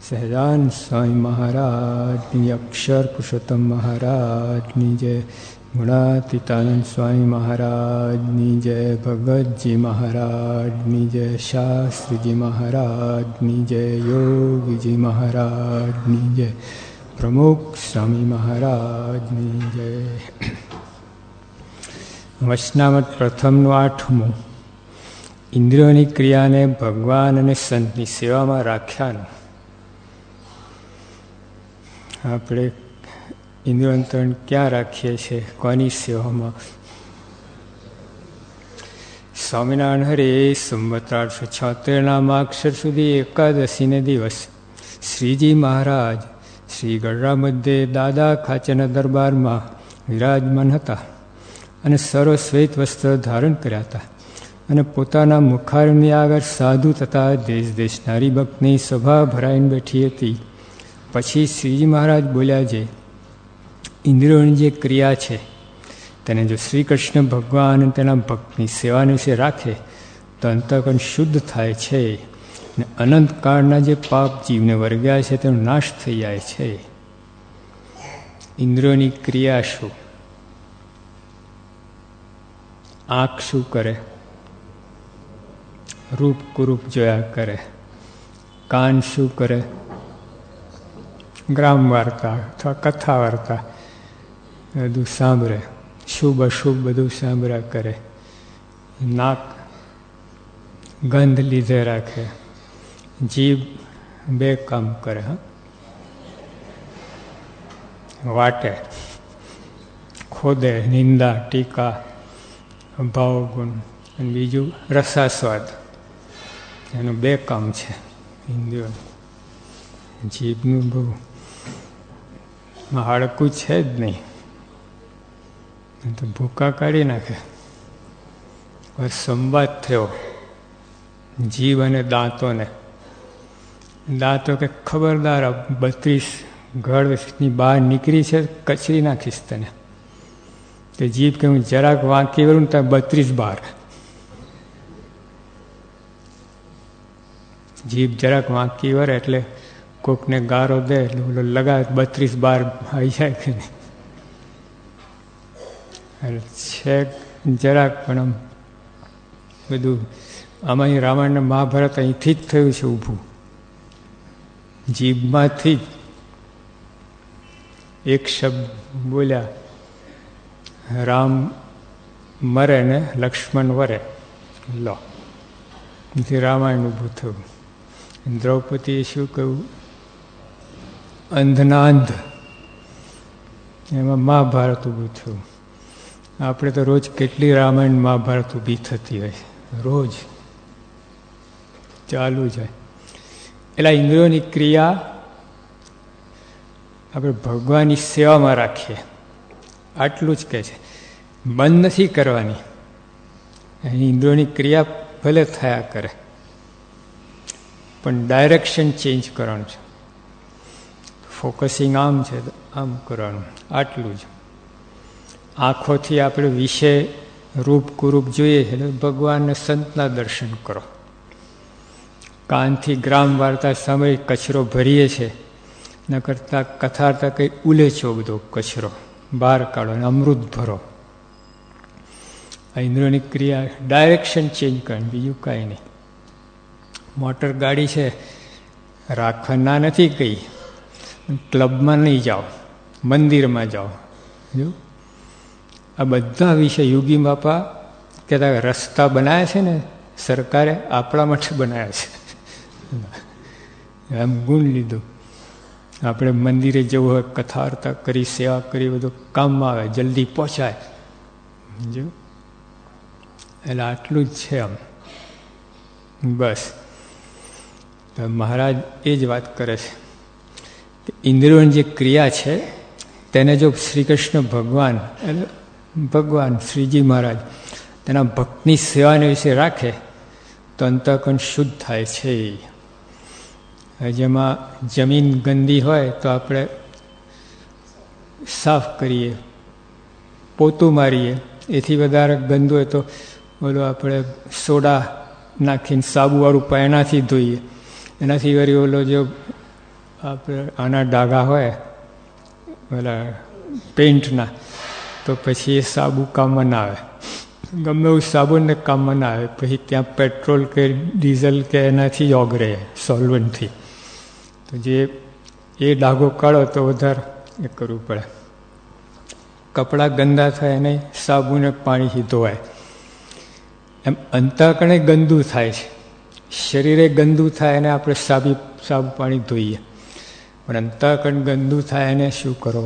સહજાનંદ સ્વામી મહારાજની, અક્ષર પુરુષોત્તમ મહારાજની જય, ગુણાતીતાનંદ સ્વામી મહારાજની જય, ભગતજી મહારાજની જય, શાસ્ત્રીજી મહારાજની જય, યોગીજી મહારાજની જય, પ્રમુખ સ્વામી મહારાજની જય. વચનામૃત પ્રથમનું 8મું, ઇન્દ્રિયોની ક્રિયાને ભગવાન અને સંતની સેવામાં રાખ્યાનું. આપણે ઇન્દ્રિયોને ક્યાં રાખીએ છીએ? કોની સેવામાં? સ્વામિનારાયણ હરે સંવત 1876 માગશર સુધી એકાદશીને દિવસ શ્રીજી મહારાજ શ્રી ગઢડા મધ્યે દાદા ખાચરના દરબારમાં વિરાજમાન હતા અને સર્વ શ્વેત વસ્ત્ર ધારણ કર્યા હતા અને પોતાના મુખારની આગળ સાધુ તથા દેશ દેશના હરિભક્તની સભા ભરાઈને બેઠી હતી. પછી શ્રીજી મહારાજ બોલ્યા, છે ઇન્દ્રિયોની જે ક્રિયા છે તેને જો શ્રી કૃષ્ણ ભગવાન અને તેના ભક્તની સેવાને વિશે રાખે તો અંતઃકરણ શુદ્ધ થાય છે અને અનંતકાળના જે પાપ જીવને વર્ગ્યા છે તેનો નાશ થઈ જાય છે. ઇન્દ્રિયોની ક્રિયા શું? આંખ શું કરે? રૂપ કુરૂપ જોયા કરે. કાન શું કરે? ગ્રામ વાર્તા અથવા કથા વાર્તા બધું સાંભળે. શુભ અશુભ બધું સાંભળ્યા કરે. નાક ગંધ લીધે રાખે. જીભ બે કામ કરે. વાટે, ખોદે, નિંદા ટીકા ભાવગુણ, અને બીજું રસાસ્વાદ. એનું બે કામ છે ઇન્દ્રિયો. જીભનું બહુ હાડકું છે જ નહીં, તો ભૂકા કાઢી નાખે. સંવાદ થયો જીભ અને દાંતોને. દાંતો કે ખબરદાર 32 ઘરની બહાર નીકળી છે, કચરી નાખીશ તને. તે જીભ કે હું જરાક વાંકી વળું ત્યાં 32 બહાર. જીભ જરાક વાંકી વળે એટલે કોકને ગારો દે એટલે લગાવે 32 બાર આવી જાય કે નહીં. છે જરાક પણ આમ બધું આમાં રામાયણ ને મહાભારત અહીંથી જ થયું છે ઊભું. જીભમાંથી જ એક શબ્દ બોલ્યા, રામ મરે ને લક્ષ્મણ વરે. લો, રામાયણ ઊભું થયું. દ્રૌપદીએ શું કહ્યું? અંધના અંધ. એમાં મહાભારત ઊભું થયું. આપણે તો રોજ કેટલી રામાયણ મહાભારત ઊભી થતી હોય, રોજ ચાલુ જાય. એટલે ઇન્દ્રિયોની ક્રિયા આપણે ભગવાનની સેવામાં રાખીએ, આટલું જ કહે છે. બંધ નથી કરવાની. ઇન્દ્રિયોની ક્રિયા ભલે થયા કરે, પણ ડાયરેક્શન ચેન્જ કરવાનું છે. ફોકસિંગ આમ છે તો આમ કરવાનું, આટલું જ. આંખોથી આપણે વિષય રૂપ કુરૂપ જોઈએ છે તો ભગવાનને સંતના દર્શન કરો. કાનથી ગ્રામ વાર્તા સાંભળી કચરો ભરીએ છે, ન કરતાં કથાર્થા કંઈ ઉલેચો બધો કચરો બહાર કાઢો અને અમૃત ભરો. આ ઇન્દ્રિયોની ક્રિયા ડાયરેક્શન ચેન્જ કરવાની, બીજું કાંઈ નહીં. મોટર ગાડી છે, રાખવાના નથી કહી. ક્લબમાં નહીં જાઓ, મંદિરમાં જાઓ. જો આ બધા વિશે યોગી બાપા કહેતા રસ્તા બનાવ્યા છે ને સરકારે, આપણા માટે બનાવ્યા છે. એમ ગુણ લીધું. આપણે મંદિરે જવું હોય, કથા વાર્તા કરી, સેવા કરી, બધું કામમાં આવે, જલ્દી પહોંચાય. જો એટલે આટલું જ છે. આમ બસ મહારાજ એ જ વાત કરે છે કે ઇન્દ્રિયોની જે ક્રિયા છે તેને જો શ્રી કૃષ્ણ ભગવાન એટલે ભગવાન શ્રીજી મહારાજ તેના ભક્તની સેવાને વિશે રાખે તો અંતઃકરણ શુદ્ધ થાય છે. જેમાં જમીન ગંદી હોય તો આપણે સાફ કરીએ, પોતું મારીએ. એથી વધારે ગંદુ હોય તો બોલો આપણે સોડા નાખીને સાબુવાળું એનાથી ધોઈએ. એનાથી વળી ઓલો જો આપણે આના ડાઘા હોય પેલા પેઇન્ટના, તો પછી એ સાબુ કામમાં ના આવે. ગમે એવું સાબુને કામમાં ના આવે. પછી ત્યાં પેટ્રોલ કે ડીઝલ કે એનાથી જ ઓગળે, સોલ્વન્ટથી. તો જે એ ડાઘો કાઢો તો વધારે એ કરવું પડે. કપડાં ગંદા થાય એને સાબુને પાણીથી ધોવાય. એમ અંતઃકરણે ગંદુ થાય છે, શરીરે ગંદુ થાય એને આપણે સાબુ પાણી ધોઈએ. પણ અંતઃકરણ ગંદુ થાય એને શું કરો?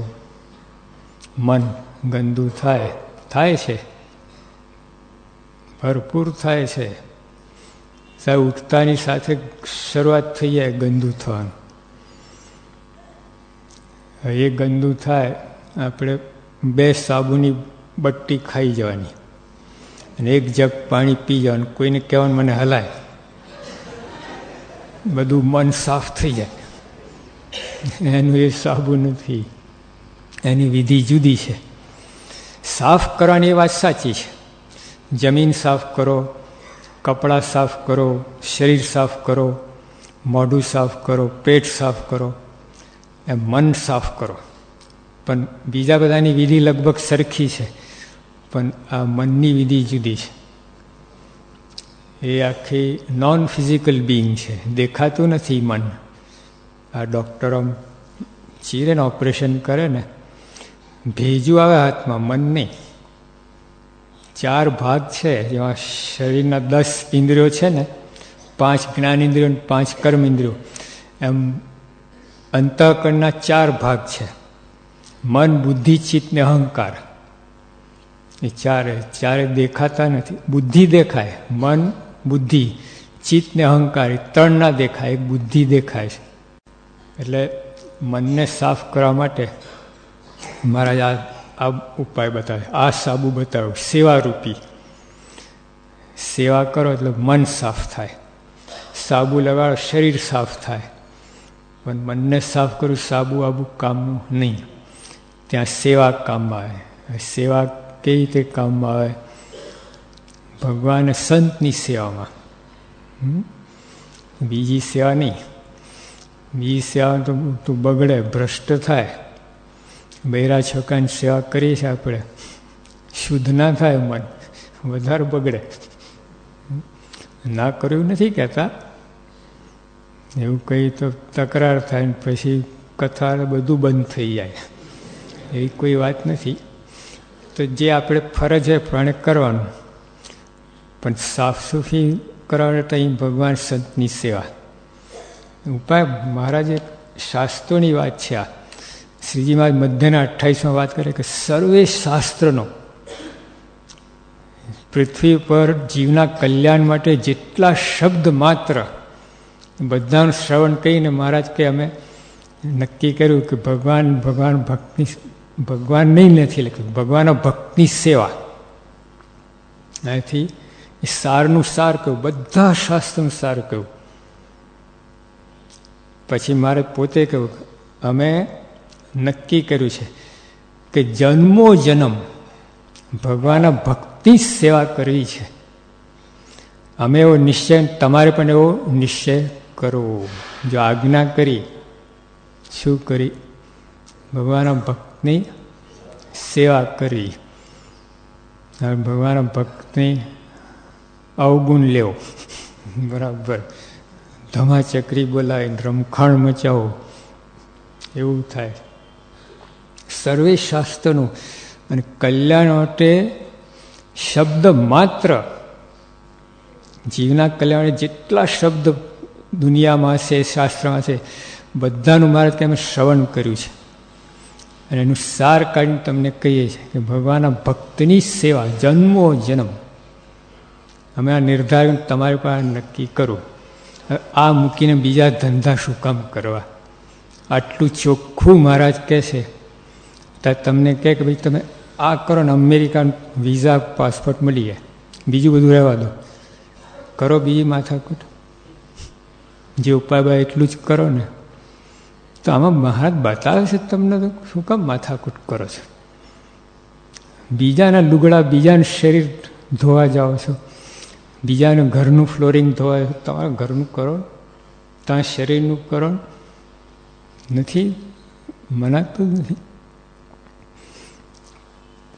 મન ગંદુ થાય છે, ભરપૂર થાય છે. સાહેબ ઉઠતાની સાથે શરૂઆત થઈ જાય ગંદુ થવાનું. એ ગંદુ થાય, આપણે 2 સાબુની બટ્ટી ખાઈ જવાની અને 1 જગ પાણી પી જવાનું. કોઈને કહેવાનું મને હલાય, બધું મન સાફ થઈ જાય. એનું એ સાબુ નથી, એની વિધિ જુદી છે. સાફ કરવાની વાત સાચી છે. જમીન સાફ કરો, કપડાં સાફ કરો, શરીર સાફ કરો, મોઢું સાફ કરો, પેટ સાફ કરો, એમ મન સાફ કરો. પણ બીજા બધાની વિધિ લગભગ સરખી છે, પણ આ મનની વિધિ જુદી છે. એ આખી નોન ફિઝિકલ બિંગ છે, દેખાતું નથી મન. આ ડૉક્ટરો ચીરે ને ઓપરેશન કરે ને, ભેજું આવે હાથમાં, મન નહીં. 4 ભાગ છે, જેમાં શરીરના 10 ઇન્દ્રિયો છે ને, 5 જ્ઞાન ઇન્દ્રિયો અને 5 કર્મ ઇન્દ્રિયો. એમ અંતઃકરણના 4 ભાગ છે: મન, બુદ્ધિ, ચિત્ત ને અહંકાર. એ ચારે દેખાતા નથી. બુદ્ધિ દેખાય, મન, બુદ્ધિ, ચિત્ત ને અહંકાર. એ 3 ના દેખાય, એક બુદ્ધિ દેખાય છે. એટલે મનને સાફ કરવા માટે મહારાજ આ ઉપાય બતાવે, આ સાબુ બતાવ્યો, સેવારૂપી. સેવા કરો એટલે મન સાફ થાય. સાબુ લગાડો, શરીર સાફ થાય. પણ મનને સાફ કરું સાબુ આબુ કામનું નહીં. ત્યાં સેવા કામમાં આવે. સેવા કેવી રીતે કામમાં આવે? ભગવાન સંતની સેવામાં, બીજી સેવા નહીં. બીજી સેવા તો બગડે, ભ્રષ્ટ થાય. બૈરા છોકરાની સેવા કરીએ છીએ આપણે, શુદ્ધ ના થાય, મન વધારે બગડે. ના કર્યું નથી કહેતા, એવું કંઈ તો તકરાર થાય ને પછી કથા બધું બંધ થઈ જાય, એવી કોઈ વાત નથી. તો જે આપણે ફરજ છે પ્રમાણે કરવાનું. પણ સાફ સુફી કરવા તો અહીં ભગવાન સંતની સેવા ઉપાય. મહારાજે શાસ્ત્રોની વાત છે આ. શ્રીજી મહારાજ મધ્યના 28માં વાત કરે કે સર્વે શાસ્ત્રનો પૃથ્વી પર જીવના કલ્યાણ માટે જેટલા શબ્દ માત્ર બધાનું શ્રવણ કહીને મહારાજ કે અમે નક્કી કર્યું કે ભગવાન નહીં નથી લખ્યું, ભગવાનના ભક્તની સેવા. અહીંથી એ સારનું સાર કહ્યું, બધા શાસ્ત્રનું સાર કહ્યું. પછી મારે પોતે કહ્યું અમે નક્કી કર્યું છે કે જન્મો જન્મ ભગવાનના ભક્તની સેવા કરવી છે. અમે એવો નિશ્ચય, તમારે પણ એવો નિશ્ચય કરો. જો આજ્ઞા કરી, શું કરી? ભગવાનના ભક્તની સેવા કરી. ભગવાનના ભક્તની અવગુણ લેવો, બરાબર ધમાચકરી બોલાવીને રમખાણ મચાવો, એવું થાય. સર્વે શાસ્ત્રનું અને કલ્યાણ માટે શબ્દ માત્ર, જીવના કલ્યાણ જેટલા શબ્દ દુનિયામાં છે, શાસ્ત્રમાં છે, બધાનું મારે તમે શ્રવણ કર્યું છે. અને એનું સાર કાઢીને તમને કહીએ છીએ કે ભગવાનના ભક્તની સેવા જન્મો જન્મ. અમે આ નિર્ધારણ તમારી પાસે નક્કી કરું. આ મૂકીને બીજા ધંધા શું કામ કરવા? આટલું ચોખ્ખું મહારાજ કહે છે, ત્યારે તમને કહે કે ભાઈ તમે આ કરો ને અમેરિકાનું વિઝા પાસપોર્ટ મળી જાય, બીજું બધું રહેવા દો, કરો બીજી માથાકૂટ. જે ઉપાય બાય એટલું જ કરો ને. તો આમાં મહારાજ બતાવે છે તમને તો શું કામ માથાકૂટ કરો છો? બીજાના લુગડા, બીજાનું શરીર ધોવા જાઓ છો, બીજાનું ઘરનું ફ્લોરિંગ ધોવાય, તમારા ઘરનું કરો, તમારા શરીરનું કરો. નથી મનાતું નથી.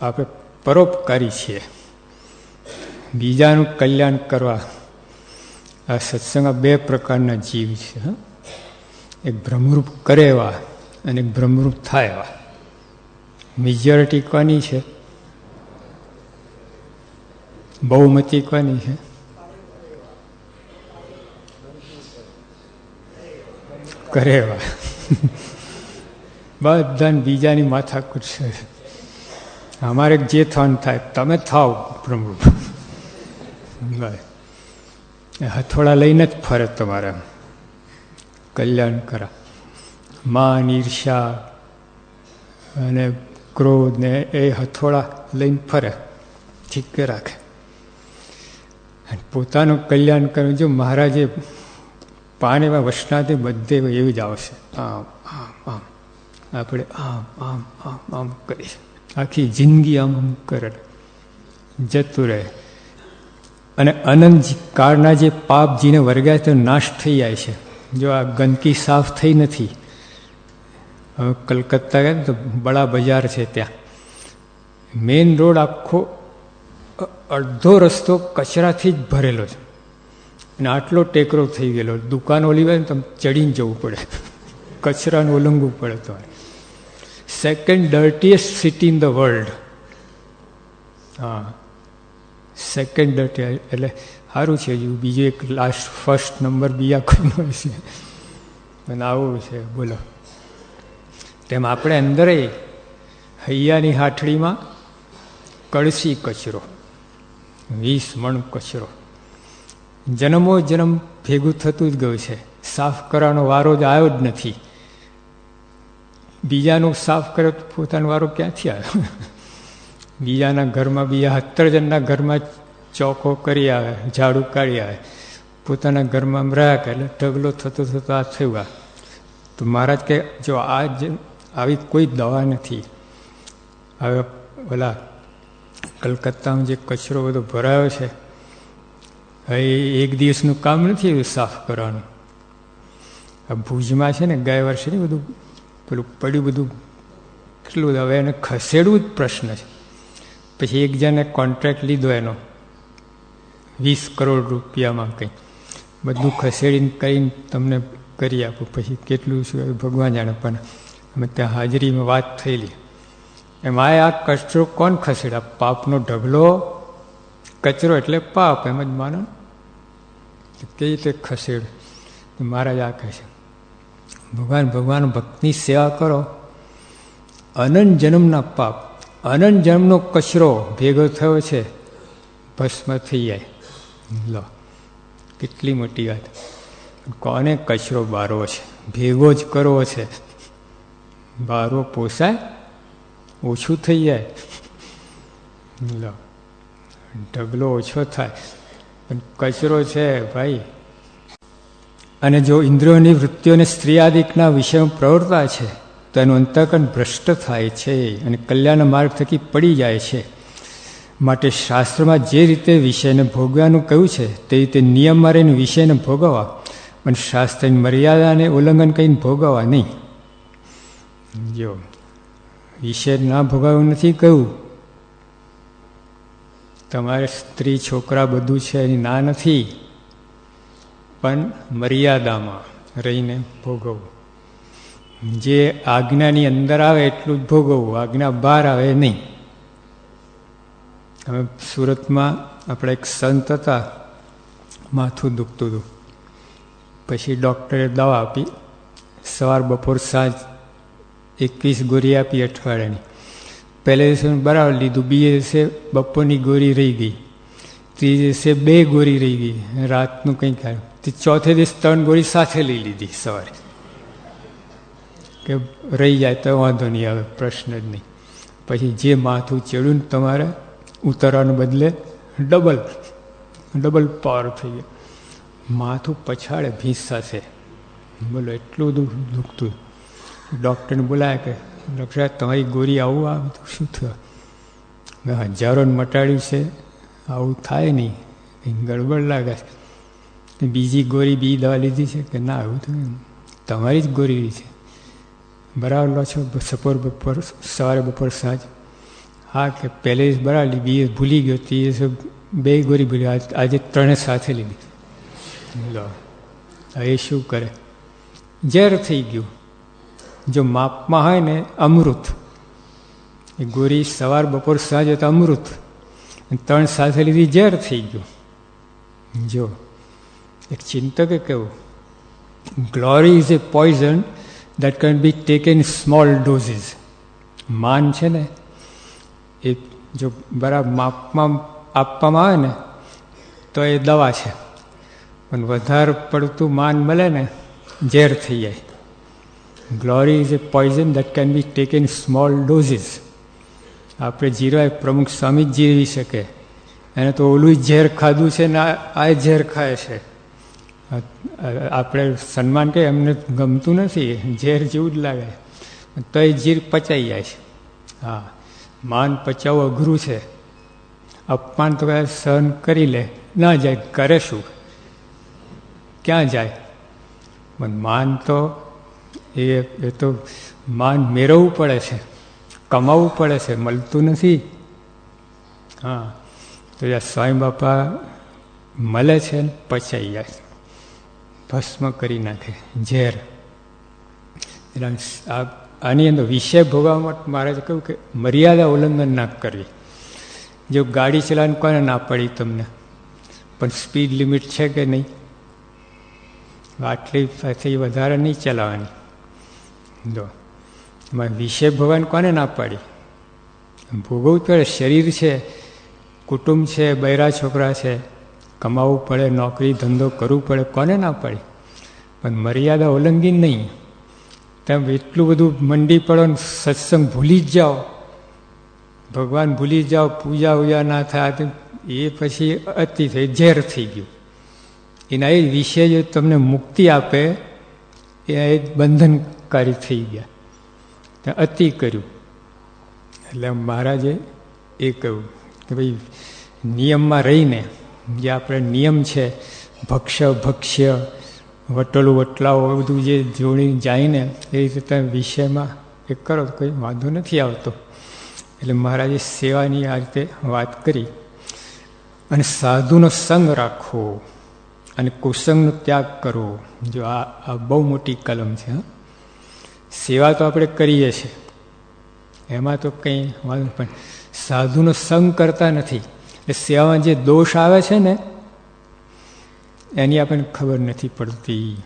આપણે પરોપકારી છીએ, બીજાનું કલ્યાણ કરવા. આ સત્સંગમાં બે પ્રકારના જીવ છે, એક ભ્રમરૂપ કરે એવા અને એક ભ્રમરૂપ થાય એવા. મેજોરિટી કોની છે? બહુમતી કોની છે? કરે એવા. બધાને બીજાની માથાકૂટ છે. અમારે જે થવાનું થાય, તમે થાવ ભ્રમરૂપ. હથોડા લઈને જ ફરે તમારે કલ્યાણ કરા. માન, ઈર્ષ્યા અને ક્રોધ ને એ હથોડા લઈને ફરે, ઠીક રાખે. અને પોતાનું કલ્યાણ કરે. જો મહારાજે પાણીમાં વસનાથી બધે એવું જ આવશે. આમ આમ આમ આપણે આમ આમ આમ આમ કરીએ, આખી જિંદગી આમ આમ કરે, જતું રહે. અને અનંત કાળના જે પાપ જીને વર્ગ્યા તે નાશ થઈ જાય છે. જો આ ગંદકી સાફ થઈ નથી. હવે કલકત્તા ગયા તો બડા બજાર છે, ત્યાં મેઇન રોડ આખો અડધો રસ્તો કચરાથી જ ભરેલો છે. અને આટલો ટેકરો થઈ ગયેલો, દુકાન ઓલી હોય ને તમે ચડીને જવું પડે, કચરાનું ઓલંગવું પડે તમારે. Second dirtiest city in the world. હા, સેકન્ડ ડર્ટી. એટલે સારું છે. હજુ બીજું એક લાસ્ટ ફર્સ્ટ નંબર બીજા કોઈનો છે, અને આવું છે. બોલો. તેમ આપણે અંદર હૈયાની હાથડીમાં કળશી કચરો, 20 મણ કચરો, જન્મો જન્મ ભેગું થતું જ ગયું છે. સાફ કરવાનો વારો જ આવ્યો જ નથી. બીજાનું સાફ કરે તો પોતાનો વારો ક્યાંથી આવ્યો? બીજાના ઘરમાં, બીજા 17 જણના ઘરમાં ચોખ્ખો કરી આવે, ઝાડુ કાઢી આવે, પોતાના ઘરમાં રહ્યા કરે, એટલે ઢગલો થતો થતો આ થયું. તો મહારાજ કે જો આ આવી કોઈ દવા નથી. હવે ઓલા કલકત્તામાં જે કચરો બધો ભરાયો છે, હવે એક દિવસનું કામ નથી સાફ કરવાનું. આ ભુજમાં છે ને, ગયા વર્ષે ને બધું પેલું પડ્યું બધું કેટલું, હવે એને ખસેડવું જ પ્રશ્ન છે. પછી એક જણે કોન્ટ્રાક્ટ લીધો એનો 20 કરોડ રૂપિયામાં કંઈ, બધું ખસેડીને કરીને તમને કરી આપું. પછી કેટલું શું ભગવાન જાણે. પણ અમે ત્યાં હાજરીમાં વાત થયેલી એમાં આ કચરો કોણ ખસેડા? પાપનો ઢગલો કચરો એટલે પાપ, એમ જ માનો. કઈ રીતે ખસેડ? મહારાજ આ કહે છે, ભગવાન ભક્તની સેવા કરો, અનંત જન્મના પાપ, અનંત જન્મનો કચરો ભેગો થયો છે, ભસ્મ થઈ જાય. લો, કેટલી મોટી વાત. કોને કચરો બારવો છે? ભેગો જ કરવો છે. બારવો પોસાય? ઓછું થઈ જાય. લો, ઢગલો ઓછો થાય. પણ કચરો છે ભાઈ. અને જો ઇન્દ્રિયોની વૃત્તિઓને સ્ત્રીયાદિકના વિષયમાં પ્રવૃત્તા છે તો એનું અંતઃકરણ ભ્રષ્ટ થાય છે અને કલ્યાણ માર્ગ થકી પડી જાય છે. માટે શાસ્ત્રમાં જે રીતે વિષયને ભોગવાનું કહ્યું છે તે રીતે નિયમમાં રહીને વિષયને ભોગવવા, પણ શાસ્ત્રની મર્યાદાને ઉલ્લંઘન કરીને ભોગવવા નહીં. જો વિષય ના ભોગવવું નથી કહ્યું. તમારે સ્ત્રી છોકરા બધું છે એની ના નથી, પણ મર્યાદામાં રહીને ભોગવવું. જે આજ્ઞાની અંદર આવે એટલું જ ભોગવવું, આજ્ઞા બહાર આવે નહીં. હવે સુરતમાં આપણે એક સંત હતા, માથું દુખતું હતું. પછી ડૉક્ટરે દવા આપી, સવાર બપોર સાંજ 21 ગોળી આપી અઠવાડિયાની. પહેલે દિવસે બરાબર લીધું, બીજે દિવસે બપોરની ગોળી રહી ગઈ, ત્રીજે દિવસે 2 ગોળી રહી ગઈ, રાતનું કંઈ ખાયું. ચોથે દિવસ 3 ગોળી સાથે લઈ લીધી સવારે, કે રહી જાય તો વાંધો નહીં, આવે પ્રશ્ન જ નહીં. પછી જે માથું ચડ્યું ને તમારે ઉતરવાને બદલે ડબલ પાવર થઈ ગયો. માથું પછાડે ભીંસ સાથે. બોલો, એટલું દુખતું. ડૉક્ટરને બોલાયા કે ડૉક્ટર સાહેબ તમારી ગોળી આવું આવે તો શું થયું? હજારોને મટાડ્યું છે, આવું થાય નહીં, કંઈ ગડબડ લાગે છે. બીજી ગોળી, બીજી દવા લીધી છે કે ના, આવું તો તમારી જ ગોળી છે. બરાબર લો છો બપોર સવારે બપોર સાંજ? હા કે પહેલે બરાબર લીધી, બીજે ભૂલી ગયો, ત્રીજે 2 ગોળી ભૂલી, આજે 3 સાથે લીધી. લો એ શું કરે? ઝેર થઈ ગયું. જો માપમાં હોય ને અમૃત, એ ગોળી સવાર બપોર સાંજ તો અમૃત, 3 સાથે લીધી ઝેર થઈ ગયું. જો એક ચિંતકે કહ્યું, glory is A poison that can be taken in small doses. માન છે ને એ જો બરાબર માપમાં આપવામાં આવે ને તો એ દવા છે, પણ વધારે પડતું માન મળે ને ઝેર થઈ જાય. Glory is A poison that can be taken in small doses. આપણે જીરવાય પ્રમુખ સ્વામી જ જીરવી શકે, એને તો ઓલું ઝેર ખાધું છે ને આ ઝેર ખાય છે. આપણે સન્માન કહે એમને ગમતું નથી, ઝેર જેવું જ લાગે, તો એ જીર પચાઈ જાય છે. હા, માન પચાવવું અઘરું છે. અપમાન તો સહન કરી લે, ના જાય, કરે શું, ક્યાં જાય? પણ માન તો એ તો માન મેળવવું પડે છે, કમાવવું પડે છે, મળતું નથી. હા, તો સ્વામી બાપા મળે છે ને પચાઈ જાય, ભસ્મ કરી નાખે ઝેર. એટલે આની અંદર વિષય ભોગવવા માટે મહારાજે કહ્યું કે મર્યાદા ઉલ્લંઘન ના કરવી. જો ગાડી ચલાવવાની કોને ના પડી તમને, પણ સ્પીડ લિમિટ છે કે નહીં? આટલી પછી વધારે નહીં ચલાવવાની. જો વિષય ભગવાન કોને ના પાડી? ભોગવવું પડે. શરીર છે, કુટુંબ છે, બૈરા છોકરા છે, કમાવવું પડે, નોકરી ધંધો કરવું પડે, કોને ના પાડી? પણ મર્યાદા ઉલ્લંઘી નહીં. તમે એટલું બધું મંડી પડો ને સત્સંગ ભૂલી જ જાઓ, ભગવાન ભૂલી જાઓ, પૂજા ઉજા ના થાય, એ પછી અતિ થઈ, ઝેર થઈ ગયું. એના એ વિષય જો તમને મુક્તિ આપે એ બંધનકારી થઈ ગયા, ત્યાં અતિ કર્યું. એટલે મહારાજે એ કહ્યું કે ભાઈ નિયમમાં રહીને, જે આપણે નિયમ છે ભક્ષ્ય વટલું વટલાઓ બધું જે જોડી જાય ને એ રીતે તમે વિષયમાં એ કરો તો કંઈ વાંધો નથી આવતો. એટલે મહારાજે સેવાની આ રીતે વાત કરી. અને સાધુનો સંગ રાખવો અને કુસંગનો ત્યાગ કરવો. જો આ બહુ મોટી કલમ છે. સેવા તો આપણે કરીએ છીએ, એમાં તો કંઈ વાંધો, પણ સાધુનો સંગ કરતા નથી. એ સેવામાં જે દોષ આવે છે ને એની આપણને ખબર નથી પડતી.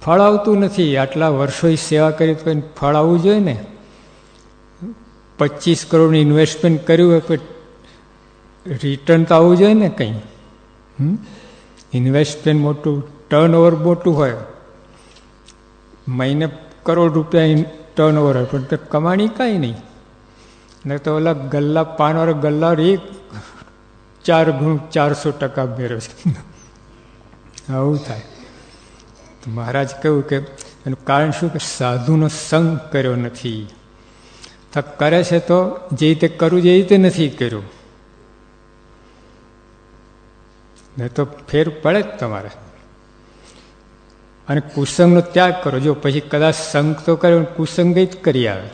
ફળ આવતું નથી. આટલા વર્ષો સેવા કરી તો ફળ આવવું જોઈએ ને. 25 કરોડનું ઇન્વેસ્ટમેન્ટ કર્યું હોય પણ રિટર્ન તો આવવું જોઈએ ને કંઈ. ઇન્વેસ્ટમેન્ટ મોટું, ટર્નઓવર મોટું હોય, મહિને કરોડ રૂપિયા ટર્નઓવર હોય, પણ તો કમાણી કાંઈ નહીં. ને તો ઓલા ગલ્લા પાનવાળા ગલ્લા 4 ગુણ 400% મેળવે છે. આવું થાય. તો મહારાજ કહ્યું કે એનું કારણ શું? કે સાધુનો સંગ કર્યો નથી. કરે છે તો જે રીતે કરવું જે રીતે નથી કર્યું, ને તો ફેર પડે જ તમારે. અને કુસંગનો ત્યાગ કરો. જો પછી કદાચ સંગ તો કર્યો, કુસંગ જ કરી આવે.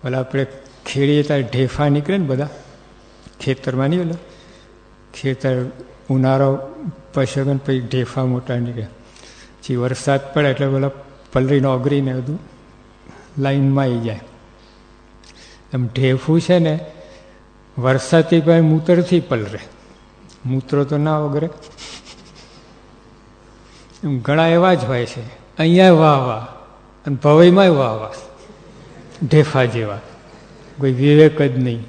ઓલા આપણે ખેડીએ ત્યારે ઢેફા નીકળે ને બધા ખેતરમાં, નહીં ઓલા ખેતર ઉનાળો પછી પછી ઢેફા મોટા નીકળે, પછી વરસાદ પડે એટલે ઓલા પલરીને ઓગરીને બધું લાઈનમાં આવી જાય. એમ ઢેફું છે ને વરસાદથી પણ મૂતરથી પલરે, મૂત્રો તો ના ઓગરે. એમ ઘણા એવા જ હોય છે. અહીંયા વાહ વાહ અને ભવઈમાં વાહ વાહ, ઢેફા જેવા, કોઈ વિવેક જ નહીં.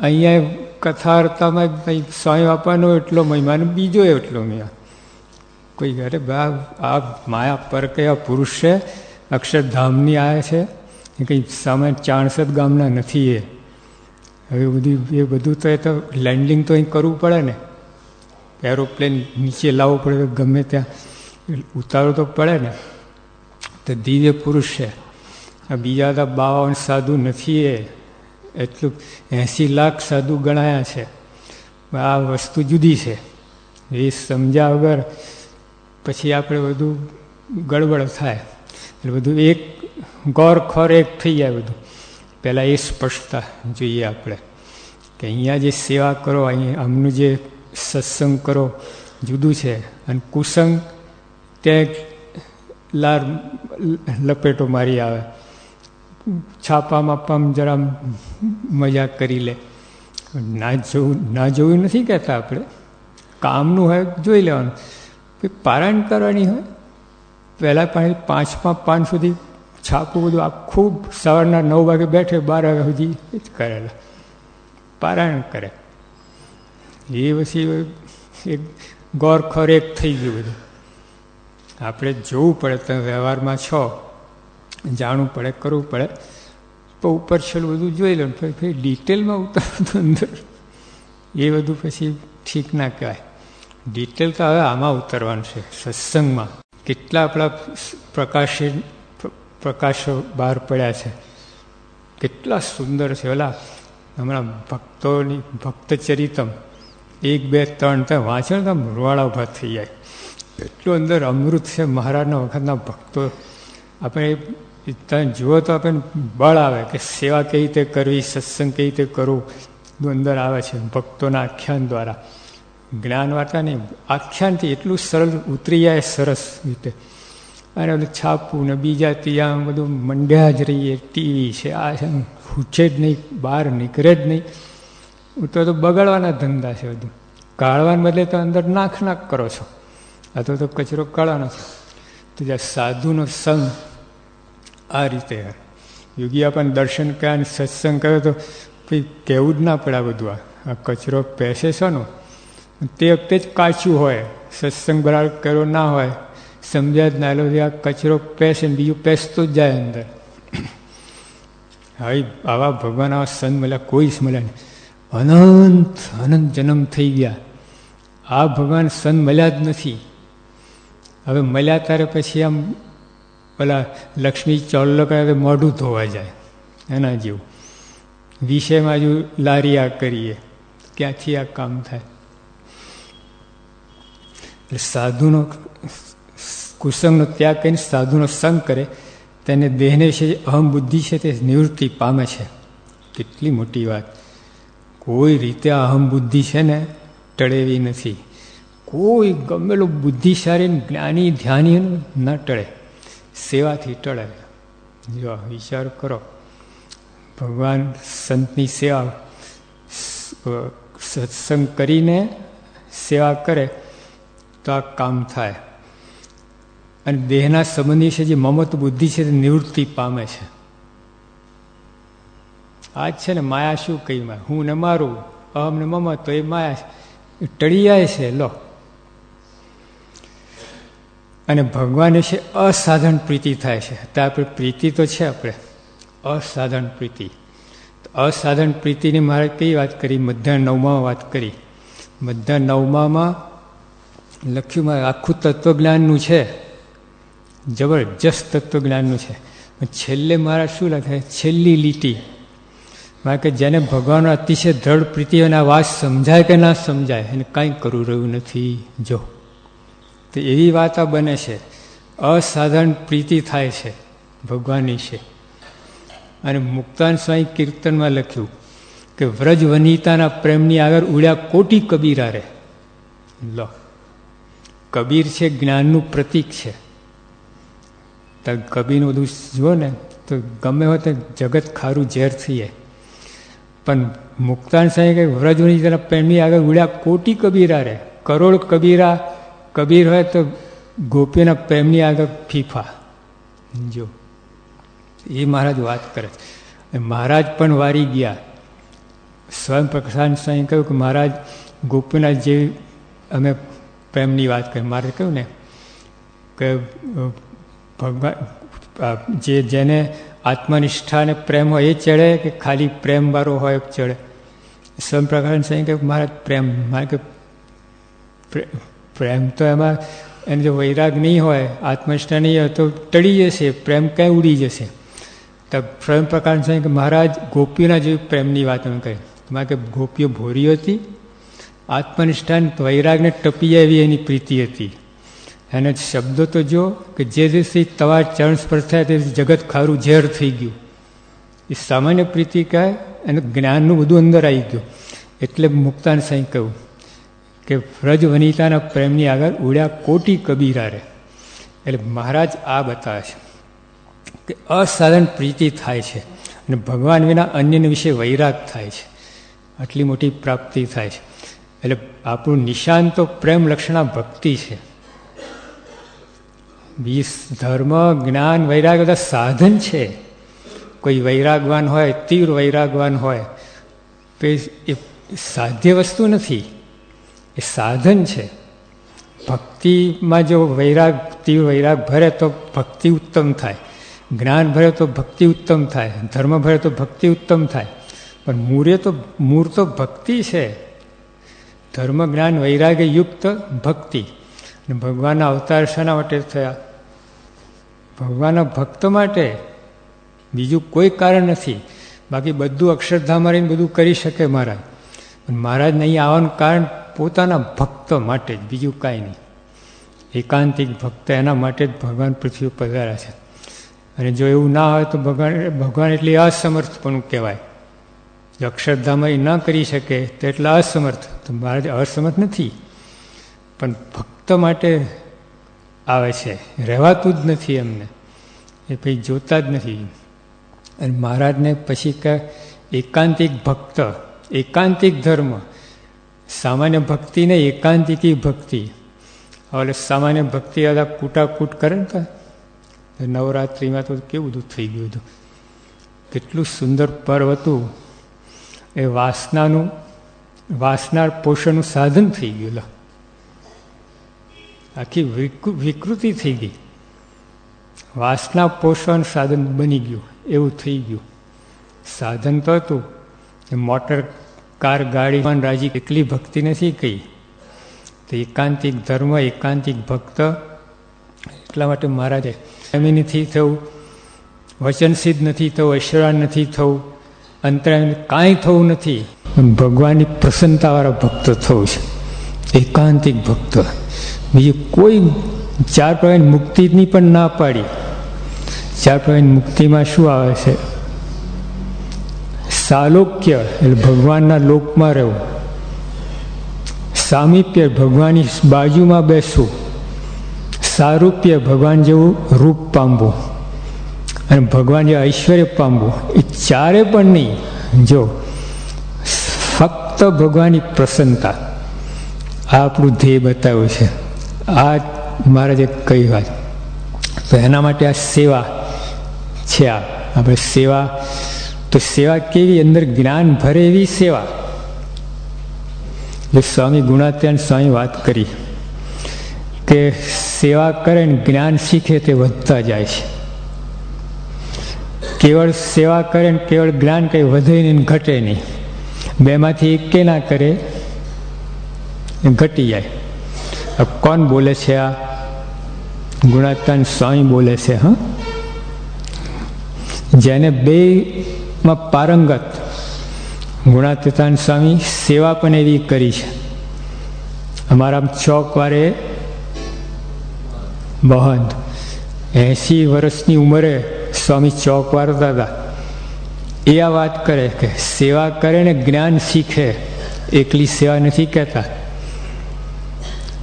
અહીંયા કથા વાર્તામાં ભાઈ સ્વામી બાપાનો એટલો મહિમા ને બીજો એટલો મહિમા. કોઈ અરે આ માયા પર કયા પુરુષ છે, અક્ષરધામની આવ્યા છે, એ કંઈ સામે 64 ગામના નથી. એ બધું તો એ તો લેન્ડિંગ તો અહીં કરવું પડે ને, એરોપ્લેન નીચે લાવવું પડે, ગમે ત્યાં ઉતારવું તો પડે ને. તો દિવ્ય પુરુષ છે. આ બીજા બધા 52 સાધુ નથી. એટલું 80 લાખ સાધુ ગણાયા છે. આ વસ્તુ જુદી છે. એ સમજ્યા વગર પછી આપણે બધું ગડબડ થાય. એટલે બધું એક ગોર ખોર એક થઈ જાય બધું. પહેલાં એ સ્પષ્ટતા જોઈએ આપણે કે અહીંયા જે સેવા કરો, અહીં આમનું જે સત્સંગ કરો જુદું છે, અને કુસંગ ત્યાં લાર લપેટો મારી આવે, છાપામાં પમ જરા મજા કરી લે. ના જોવું નથી કહેતા આપણે, કામનું હોય જોઈ લેવાનું. પારાયણ કરવાની હોય પહેલાં 5 પાન સુધી છાપું બધું આખું સવારના 9 વાગે બેઠે 12 વાગ્યા સુધી જ કરેલા પારાયણ કરે. એ પછી એક ગોરખોર એક થઈ ગયું બધું. આપણે જોવું પડે, તમે વ્યવહારમાં છો, જાણવું પડે, કરવું પડે. તો ઉપર છેલ્લું બધું જોઈ લો, પછી ડિટેલમાં ઉતારવું અંદર એ બધું પછી ઠીક ના કહેવાય. ડિટેલ તો હવે આમાં ઉતરવાનું છે, સત્સંગમાં. કેટલા આપણા પ્રકાશો બહાર પડ્યા છે, કેટલા સુંદર છે. ઓલા હમણાં ભક્તોની ભક્તચરિતમ 1, 2, 3 ત્યાં વાંચો ને, રૂવાડા ઊભા થઈ જાય. એટલું અંદર અમૃત છે મહારાજના વખતના ભક્તો. આપણે તમે જુઓ તો આપણને બળ આવે કે સેવા કેવી રીતે કરવી, સત્સંગ કેવી રીતે કરવું, અંદર આવે છે ભક્તોના આખ્યાન દ્વારા. જ્ઞાન વાર્તા નહીં, આખ્યાનથી એટલું સરળ ઉતરી જાય, સરસ રીતે. અને બધું છાપવું ને બીજા ત્યાં બધું મંડ્યા જ રહીએ. ટીવી છે, આ છે, પૂછે જ નહીં, બહાર નીકળે જ નહીં. તો બગાડવાના ધંધા છે બધું. કાઢવાને બદલે તો અંદર નાખ કરો છો. આ તો કચરો કાઢવાનો છે. તો જ્યાં સાધુનો સંગ આ રીતે યોગી આપણને દર્શન કર્યા અને સત્સંગ કર્યો તો કંઈ કહેવું જ ના પડે. આ બધું આ કચરો પેસે છે ને તે વખતે જ કાચું હોય, સત્સંગ બરાબર કર્યો ના હોય, સમજ્યા જ ના લો, આ કચરો પેસે ને બીજું પેસતું જ જાય અંદર. હવે આવા ભગવાન આવા સંત મળ્યા કોઈ જ મળ્યા નહીં. અનંત જન્મ થઈ ગયા, આ ભગવાન સંત મળ્યા જ નથી. હવે મળ્યા ત્યારે પછી આમ પેલા લક્ષ્મી ચોલ્લો કરે મોઢું ધોવા જાય, એના જેવું. વિષયમાં જો લારિયા કરીએ, ક્યાંથી આ કામ થાય? એટલે સાધુનો કુસંગનો ત્યાગ કરીને સાધુનો સંગ કરે, તેને દેહને વિશે અહમ બુદ્ધિ છે તે નિવૃત્તિ પામે છે. કેટલી મોટી વાત! કોઈ રીતે અહમ બુદ્ધિ છે ને ટળેવી નથી. કોઈ ગમેલો બુદ્ધિશાળી જ્ઞાની ધ્યાની ન ટળે, સેવાથી ટળે. જો વિચાર કરો, ભગવાન સંતની સેવા સત્સંગ કરીને સેવા કરે તો આ કામ થાય. અને દેહના સંબંધી છે જે મમત્વ બુદ્ધિ છે તે નિવૃત્તિ પામે છે. આજ છે ને માયા શું કહી, હું ને મારું, અહમ ને મમત્વ, એ માયા ટળી જાય છે. લો, અને ભગવાન છે અસાધારણ પ્રીતિ થાય છે. ત્યાં આપણે પ્રીતિ તો છે, આપણે અસાધારણ પ્રીતિ. અસાધારણ પ્રીતિની મારે કઈ વાત કરી? મધ્યાહન 9માં વાત કરી. મધ્યાહન 9માં લખ્યું મારે આખું તત્વજ્ઞાનનું છે, જબરજસ્ત તત્વજ્ઞાનનું છે. છેલ્લે મારા શું લખે? છેલ્લી લીટી મારે કે જેને ભગવાન અતિશય દ્રઢ પ્રીતિ અને આ વાત સમજાય કે ના સમજાય, એને કાંઈ કરવું રહ્યું નથી. જો તો એવી વાત આ બને છે, અસાધારણ પ્રીતિ થાય છે ભગવાનની છે. અને મુક્તાન સ્વામી કીર્તનમાં લખ્યું કે વ્રજ વનિતાના પ્રેમની આગળ ઉડ્યા કોટી કબીરા રે. લો, કબીર છે જ્ઞાનનું પ્રતીક છે. તો કબીરનું બધું જુઓ ને તો ગમે હોય તો જગત ખારું ઝેર થઈ જાય. પણ મુક્તાન સ્વામી કે વ્રજ વનિતાના પ્રેમની આગળ ઉડ્યા કોટી કબીરા રે. કરોડ કબીરા કબીર હોય તો ગોપીના પ્રેમની આગળ ફીફા. જો એ મહારાજ વાત કરે છે. મહારાજ પણ વારી ગયા. સ્વયં પ્રકાશાનંદ સ્વામી કહ્યું કે મહારાજ ગોપીનાથ જેવી અમે પ્રેમની વાત કરી. મારે કહ્યું ને કે ભગવાન જેને આત્મનિષ્ઠા અને પ્રેમ હોય એ ચડે કે ખાલી પ્રેમવાળો હોય ચડે? સ્વયં પ્રકાશાનંદ સ્વામી કહ્યું મહારાજ પ્રેમ. મારે કે પ્રેમ તો એમાં એને જો વૈરાગ નહીં હોય, આત્મનિષ્ઠા નહીં હોય તો ટળી જશે, પ્રેમ ક્યાંય ઉડી જશે. તો સ્વયં પ્રકાશ કે મહારાજ ગોપીઓના જેવી પ્રેમની વાત અમે કહી. મારે કે ગોપીઓ ભોરી હતી, આત્મનિષ્ઠા વૈરાગને ટપી જાય એવી એની પ્રીતિ હતી. એને શબ્દો તો જો કે જે દિવસે તમારા ચરણ સ્પર્શ થયા તે જગત ખારું ઝેર થઈ ગયું. એ સામાન્ય પ્રીતિ કહે અને જ્ઞાનનું બધું અંદર આવી ગયું. એટલે મુક્તાન સાંઈ કહ્યું કે વ્રજ વનિતાના પ્રેમની આગળ ઉડ્યા કોટી કબીરા રે. એટલે મહારાજ આ બતાવે છે કે અસાધારણ પ્રીતિ થાય છે અને ભગવાન વિના અન્ય વિશે વૈરાગ થાય છે. આટલી મોટી પ્રાપ્તિ થાય છે. એટલે આપણું નિશાન તો પ્રેમ લક્ષણા ભક્તિ છે. ધર્મ, જ્ઞાન, વૈરાગ બધા સાધન છે. કોઈ વૈરાગવાન હોય, તીવ્ર વૈરાગવાન હોય તો એ સાધ્ય વસ્તુ નથી, એ સાધન છે. ભક્તિમાં જો વૈરાગ, તીવ્ર વૈરાગ ભરે તો ભક્તિ ઉત્તમ થાય, જ્ઞાન ભરે તો ભક્તિ ઉત્તમ થાય, ધર્મ ભરે તો ભક્તિ ઉત્તમ થાય. પણ મૂળ તો ભક્તિ છે. ધર્મ, જ્ઞાન, વૈરાગ્ય યુક્ત ભક્તિ. અને ભગવાનના અવતાર શાના માટે થયા? ભગવાનના ભક્ત માટે. બીજું કોઈ કારણ નથી. બાકી બધું અક્ષરધામ રહીને બધું કરી શકે મહારાજ, પણ મહારાજને અહીં આવવાનું કારણ પોતાના ભક્ત માટે જ, બીજું કાંઈ નહીં. એકાંતિક ભક્ત, એના માટે જ ભગવાન પૃથ્વી ઉપર પધાર્યા છે. અને જો એવું ના હોય તો ભગવાન એટલી અસમર્થપણું કહેવાય. જો અક્ષરધામ ન કરી શકે તો એટલા અસમર્થ. તો મહારાજ અસમર્થ નથી, પણ ભક્ત માટે આવે છે. રહેવાતું જ નથી એમને, એ પછી જોતા જ નથી. અને મહારાજને પછી કે એકાંતિક ભક્ત, એકાંતિક ધર્મ. સામાન્ય ભક્તિ ને એકાંતિકી ભક્તિ. હવે સામાન્ય ભક્તિ બધા કૂટાકૂટ કરે ને, તો નવરાત્રિમાં તો કેવું બધું થઈ ગયું હતું. કેટલું સુંદર પર્વ હતું. એ વાસના પોષણનું સાધન થઈ ગયું. આખી વિકૃતિ થઈ ગઈ. વાસના પોષણ સાધન બની ગયું એવું થઈ ગયું. સાધન તો હતું એ મોટર, કાર, ગાડી, રાજી. એકલી ભક્તિ નથી કહી. તો એકાંતિક ધર્મ, એકાંતિક ભક્ત. એટલા માટે મહારાજે એમી નથી થવું, વચન સિદ્ધ નથી થવું, ઐશ્વર્ય નથી થવું, અંતરાય કાંઈ થવું નથી, ભગવાનની પ્રસન્નતાવાળા ભક્ત થવું છે. એકાંતિક ભક્ત. બીજું કોઈ 4 પ્રકારની મુક્તિની પણ ના પાડી. 4 પ્રકારની મુક્તિમાં શું આવે છે? સાલોક્ય એટલે ભગવાનના લોકમાં રહેવું, સામીપ્ય ભગવાનની બાજુમાં બેસવું, સારૂપ્ય ભગવાન જેવું રૂપ પામવું, અને ભગવાન જે ઐશ્વર્ય પામવું. એ 4 પણ નહીં, જો ફક્ત ભગવાનની પ્રસન્નતા. આ આપણું ધ્યેય બતાવ્યું છે. આ મહારાજે કઈ વાત. તો એના માટે આ સેવા છે. આપણે સેવા, તો સેવા કેવી? અંદર જ્ઞાન ભરે એવી સેવા. જે સ્વામી ગુણાત્યાન સ્વામી વાત કરી કે સેવા કરે ને જ્ઞાન શીખે તે વધતા જાય છે. કેવળ સેવા કરે ને કેવળ જ્ઞાન કંઈ વધે નહીં, ઘટે નહીં. બેમાંથી એક ના કરે, ઘટી જાય. કોણ બોલે છે? આ ગુણાત્યાન સ્વામી બોલે છે. હા, જેને બેમાં પારંગત. ગુણાત્યાન સ્વામી સેવા પણ એવી કરી છે. અમારા ચોકવારે બહંત 80 વર્ષની ઉંમરે સ્વામી ચોક વારતા હતા. એ આ વાત કરે કે સેવા કરે ને જ્ઞાન શીખે. એકલી સેવા નથી કહેતા.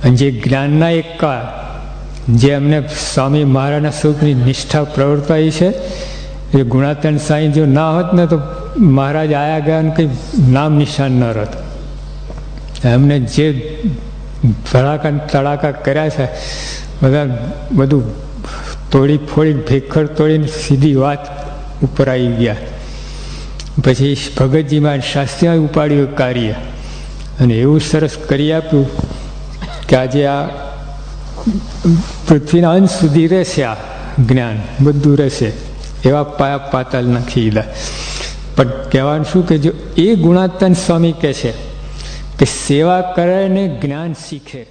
અને જે જ્ઞાનના એકા, જે અમને સ્વામી મહારાજના સ્વરૂપની નિષ્ઠા પ્રવર્તાઈ છે, એ ગુણાત્યાન સાંઈ જો ના હોત ને તો મહારાજ આયા ગયા ને કંઈ નામ નિશાન ન રહેત. એમને જે તડાકા કર્યા છે, બધું તોડી ફોડી ભેખર તોડીને સીધી વાત ઉપર આવી ગયા. પછી ભગતજીમાં શાસ્ત્રીમાં ઉપાડ્યું કાર્ય, અને એવું સરસ કરી આપ્યું કે આજે આ પૃથ્વીના અંત સુધી રહેશે. આ જ્ઞાન બધું રહેશે. એવા પાયા પાતાલ નાખી દીધા. પણ કહેવાનું શું કે જો એ ગુણાત્યાન સ્વામી કહે છે કે સેવા કરે ને જ્ઞાન શીખે,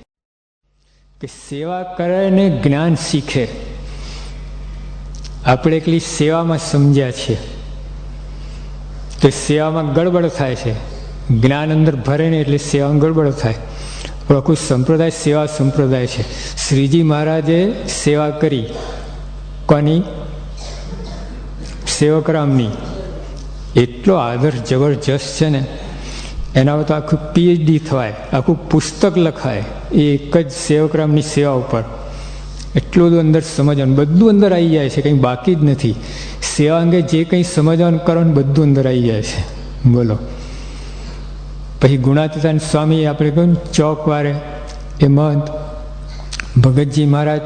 કે સેવા કરે ને જ્ઞાન શીખે. આપણે એકલી સેવામાં સમજ્યા છીએ તો સેવામાં ગડબડ થાય છે. જ્ઞાન અંદર ભરે ને એટલે સેવામાં ગડબડ થાય. આખું સંપ્રદાય સેવા સંપ્રદાય છે. શ્રીજી મહારાજે સેવા કરી કોની? સેવકરામની. એટલો આદર જબરજસ્ત છે ને, એના તો આખું PhD થવાય, આખું પુસ્તક લખાય એ એક જ સેવકરામની સેવા ઉપર. એટલું બધું અંદર સમજવાનું, બધું અંદર આવી જાય છે, કંઈ બાકી જ નથી. સેવા અંગે જે કંઈ સમજવાનું કરવાનું બધું અંદર આવી જાય છે. બોલો. પછી ગુણાતીતાન સ્વામી આપણે કહ્યું ચોક વારે એ મહંત ભગતજી મહારાજ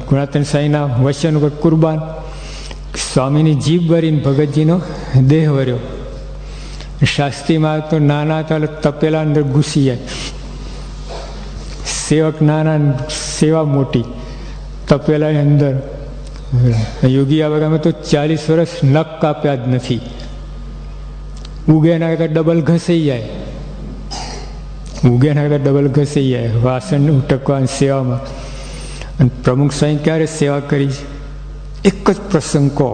ગુણાતીતાન સ્વામીના વચન ઉપર કુરબાન. સ્વામીની જીભ ભરીને ભગતજીનો દેહ વર્યો. શાસ્ત્રીમાં તો નાના હતા તપેલા અંદર ઘૂસી જાય. સેવક નાના, સેવા મોટી, તપેલાની અંદર. યોગી આ વગામાં તો 40 વર્ષ નખ કાપ્યા જ નથી. ઉગે ના કરતા ડબલ ઘસાઈ જાય. ઉગે ના કરતા ડબલ ઘસાઈ જાય વાસણ ઉટકવાની સેવામાં. અને પ્રમુખ સ્વામી ક્યારે સેવા કરી? એક જ પ્રસંગ કહો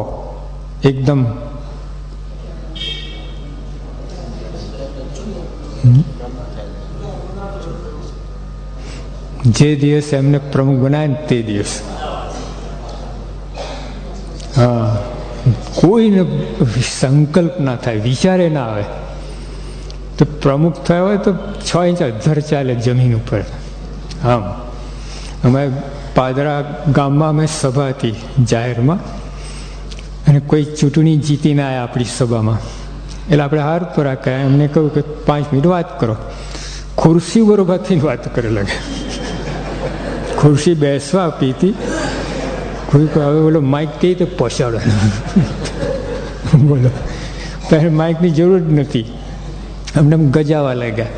એકદમ. જે દિવસ એમને પ્રમુખ બનાવે ને તે દિવસ. હા, કોઈને સંકલ્પ ના થાય, વિચારે ના આવે. તો પ્રમુખ થયો હોય તો 6 ઇંચ અધર ચાલે જમીન ઉપર. આમ અમે પાદરા ગામમાં અમે સભા હતી જાહેરમાં, અને કોઈ ચૂંટણી જીતીને આવ્યા આપણી સભામાં. એટલે આપણે હાર પરા કર્યા. એમને કહ્યું કે 5 મિનિટ વાત કરો. ખુરશી બરોબરથી વાત કરે લાગે. ખુરશી બેસવા આપી હતી. કોઈ હવે બોલો માઇક કઈ રીતે પહોંચાડે? બોલો, ત્યારે માઇકની જરૂર જ નથી. અમને ગજાવા લાગ્યા.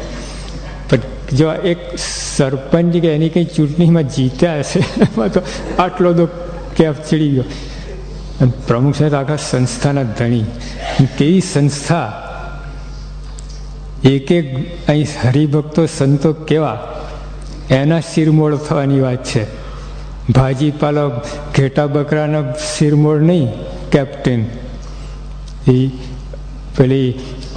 પણ જો એક સરપંચ કે એની કંઈ ચૂંટણીમાં જીત્યા હશે એમાં તો આટલો તો કેફ ચડી ગયો. પ્રમુખ સાહેબ આખા સંસ્થાના ધણી. કેવી સંસ્થા! એક અહીં હરિભક્તો સંતો કેવા, એના શિરમોળ થવાની વાત છે. ભાજીપાલો ઘેટા બકરાના શિરમોળ નહીં, કેપ્ટન. એ પેલી